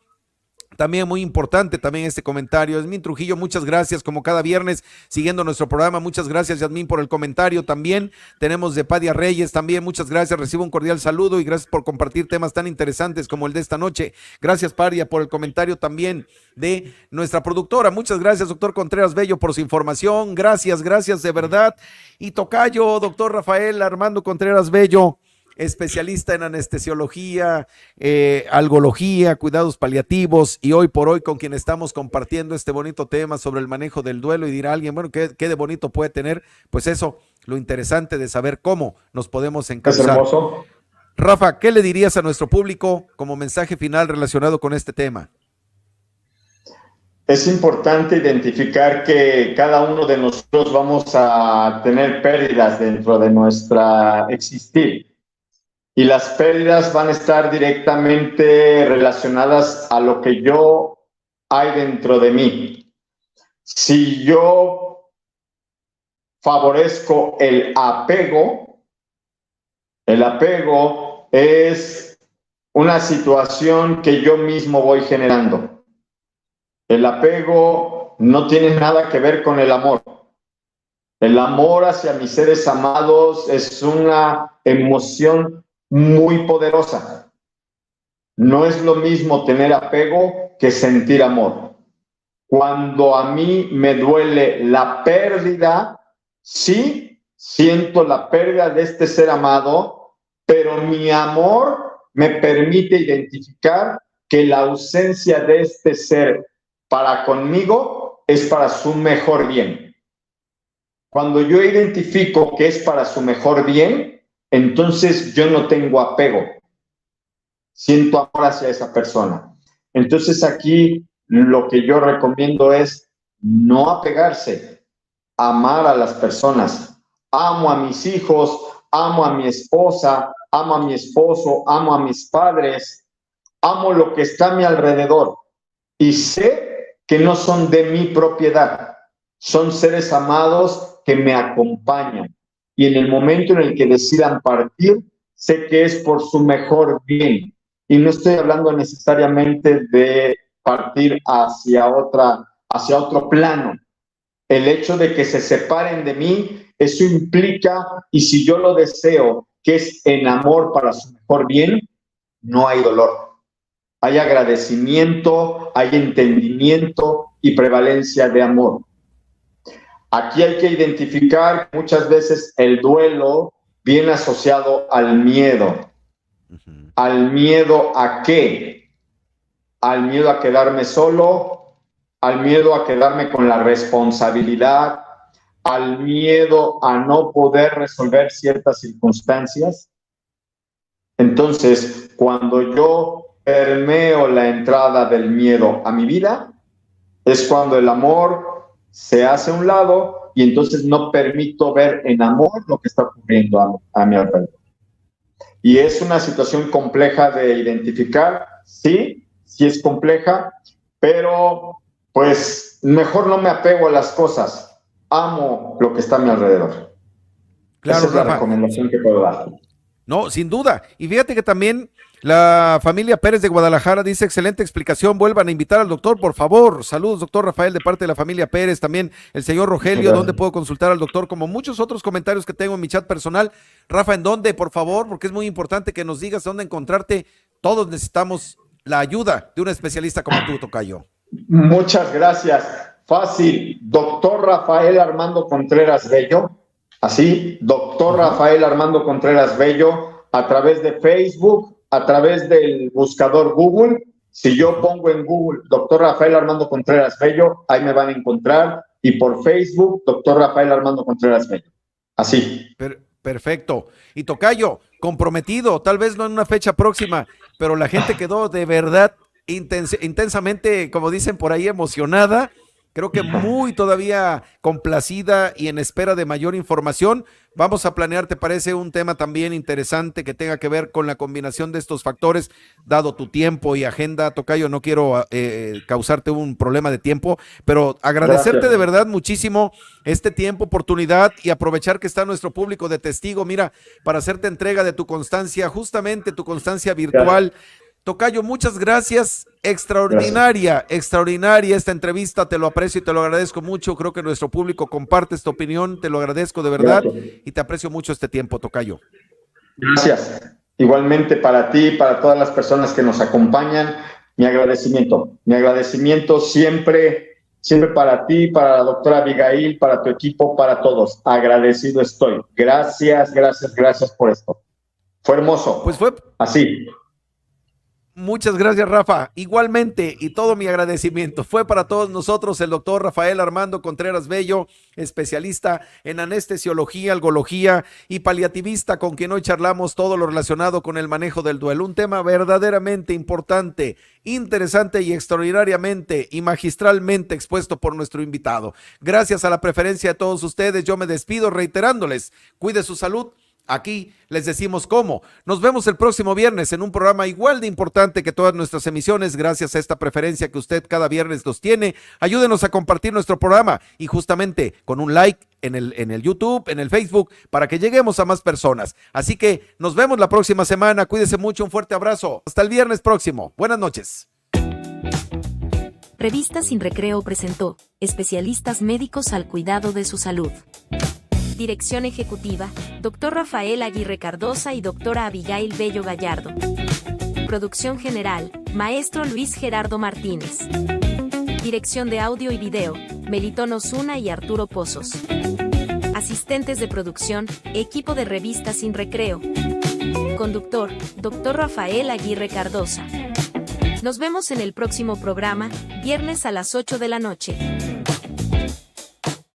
También muy importante también este comentario. Yasmín Trujillo, muchas gracias, como cada viernes, siguiendo nuestro programa. Muchas gracias, Yasmín, por el comentario también. Tenemos de Padia Reyes también, muchas gracias. Recibo un cordial saludo y gracias por compartir temas tan interesantes como el de esta noche. Gracias, Padia, por el comentario también de nuestra productora. Muchas gracias, doctor Contreras Bello, por su información. Gracias, gracias de verdad. Y tocayo, doctor Rafael Armando Contreras Bello, especialista en anestesiología, algología, cuidados paliativos, y hoy por hoy con quien estamos compartiendo este bonito tema sobre el manejo del duelo. Y dirá alguien, bueno, ¿qué de bonito puede tener? Pues eso, lo interesante de saber cómo nos podemos Es encauzar. hermoso. Rafa, ¿qué le dirías a nuestro público como mensaje final relacionado con este tema? Es importante identificar que cada uno de nosotros vamos a tener pérdidas dentro de nuestra existir. Y las pérdidas van a estar directamente relacionadas a lo que yo hay dentro de mí. Si yo favorezco el apego es una situación que yo mismo voy generando. El apego no tiene nada que ver con el amor. El amor hacia mis seres amados es una emoción muy poderosa. No es lo mismo tener apego que sentir amor. Cuando a mí me duele la pérdida, sí, siento la pérdida de este ser amado, pero mi amor me permite identificar que la ausencia de este ser para conmigo es para su mejor bien. Cuando yo identifico que es para su mejor bien, entonces yo no tengo apego, siento amor hacia esa persona. Entonces aquí lo que yo recomiendo es no apegarse, amar a las personas. Amo a mis hijos, amo a mi esposa, amo a mi esposo, amo a mis padres, amo lo que está a mi alrededor y sé que no son de mi propiedad, son seres amados que me acompañan. Y en el momento en el que decidan partir, sé que es por su mejor bien. Y no estoy hablando necesariamente de partir hacia otro plano. El hecho de que se separen de mí, eso implica, y si yo lo deseo, que es en amor para su mejor bien, no hay dolor. Hay agradecimiento, hay entendimiento y prevalencia de amor. Aquí hay que identificar que muchas veces el duelo viene asociado al miedo. ¿Al miedo a qué? Al miedo a quedarme solo, al miedo a quedarme con la responsabilidad, al miedo a no poder resolver ciertas circunstancias. Entonces, cuando yo permeo la entrada del miedo a mi vida, es cuando el amor se hace a un lado y entonces no permito ver en amor lo que está ocurriendo a mi alrededor. Y es una situación compleja de identificar, sí es compleja, pero pues mejor no me apego a las cosas, amo lo que está a mi alrededor. Claro, esa es la Rafa. recomendación que puedo dar. No, sin duda. Y fíjate que también la familia Pérez de Guadalajara dice, excelente explicación, vuelvan a invitar al doctor, por favor. Saludos, doctor Rafael, de parte de la familia Pérez. También el señor Rogelio, ¿dónde puedo consultar al doctor? Como muchos otros comentarios que tengo en mi chat personal. Rafa, ¿en dónde, por favor? Porque es muy importante que nos digas dónde encontrarte. Todos necesitamos la ayuda de un especialista como tú, tocayo. Muchas gracias. Fácil, doctor Rafael Armando Contreras Bello. Así, doctor Rafael Armando Contreras Bello, a través de Facebook, a través del buscador Google. Si yo pongo en Google doctor Rafael Armando Contreras Bello, ahí me van a encontrar. Y por Facebook, doctor Rafael Armando Contreras Bello. Así. Perfecto. Y tocayo, comprometido, tal vez no en una fecha próxima, pero la gente quedó de verdad intensamente, como dicen por ahí, emocionada. Creo que muy todavía complacida y en espera de mayor información. Vamos a planear, ¿te parece? Un tema también interesante que tenga que ver con la combinación de estos factores, dado tu tiempo y agenda, tocayo. No quiero causarte un problema de tiempo, pero agradecerte Gracias. de verdad muchísimo este tiempo, oportunidad y aprovechar que está nuestro público de testigo, mira, para hacerte entrega de tu constancia, justamente tu constancia virtual. Gracias. Tocayo, muchas gracias, extraordinaria esta entrevista, te lo aprecio y te lo agradezco mucho, creo que nuestro público comparte esta opinión, te lo agradezco de verdad y te aprecio mucho este tiempo, tocayo. Gracias, igualmente para ti, para todas las personas que nos acompañan, mi agradecimiento siempre para ti, para la doctora Abigail, para tu equipo, para todos, agradecido estoy, gracias por esto, fue hermoso, pues fue así. Muchas gracias, Rafa. Igualmente, y todo mi agradecimiento fue para todos nosotros el doctor Rafael Armando Contreras Bello, especialista en anestesiología, algología y paliativista, con quien hoy charlamos todo lo relacionado con el manejo del duelo. Un tema verdaderamente importante, interesante y extraordinariamente y magistralmente expuesto por nuestro invitado. Gracias a la preferencia de todos ustedes, yo me despido reiterándoles, cuide su salud. Aquí les decimos cómo. Nos vemos el próximo viernes en un programa igual de importante que todas nuestras emisiones. Gracias a esta preferencia que usted cada viernes nos tiene. Ayúdenos a compartir nuestro programa y justamente con un like en el YouTube, en el Facebook, para que lleguemos a más personas. Así que nos vemos la próxima semana. Cuídese mucho, un fuerte abrazo. Hasta el viernes próximo. Buenas noches. Revista Sin Recreo presentó especialistas médicos al cuidado de su salud. Dirección ejecutiva, Dr. Rafael Aguirre Cardosa y Dra. Abigail Bello Gallardo. Producción general, Maestro Luis Gerardo Martínez. Dirección de audio y video, Melitón Osuna y Arturo Pozos. Asistentes de producción, equipo de Revista Sin Recreo. Conductor, Dr. Rafael Aguirre Cardosa. Nos vemos en el próximo programa, viernes a las 8 de la noche.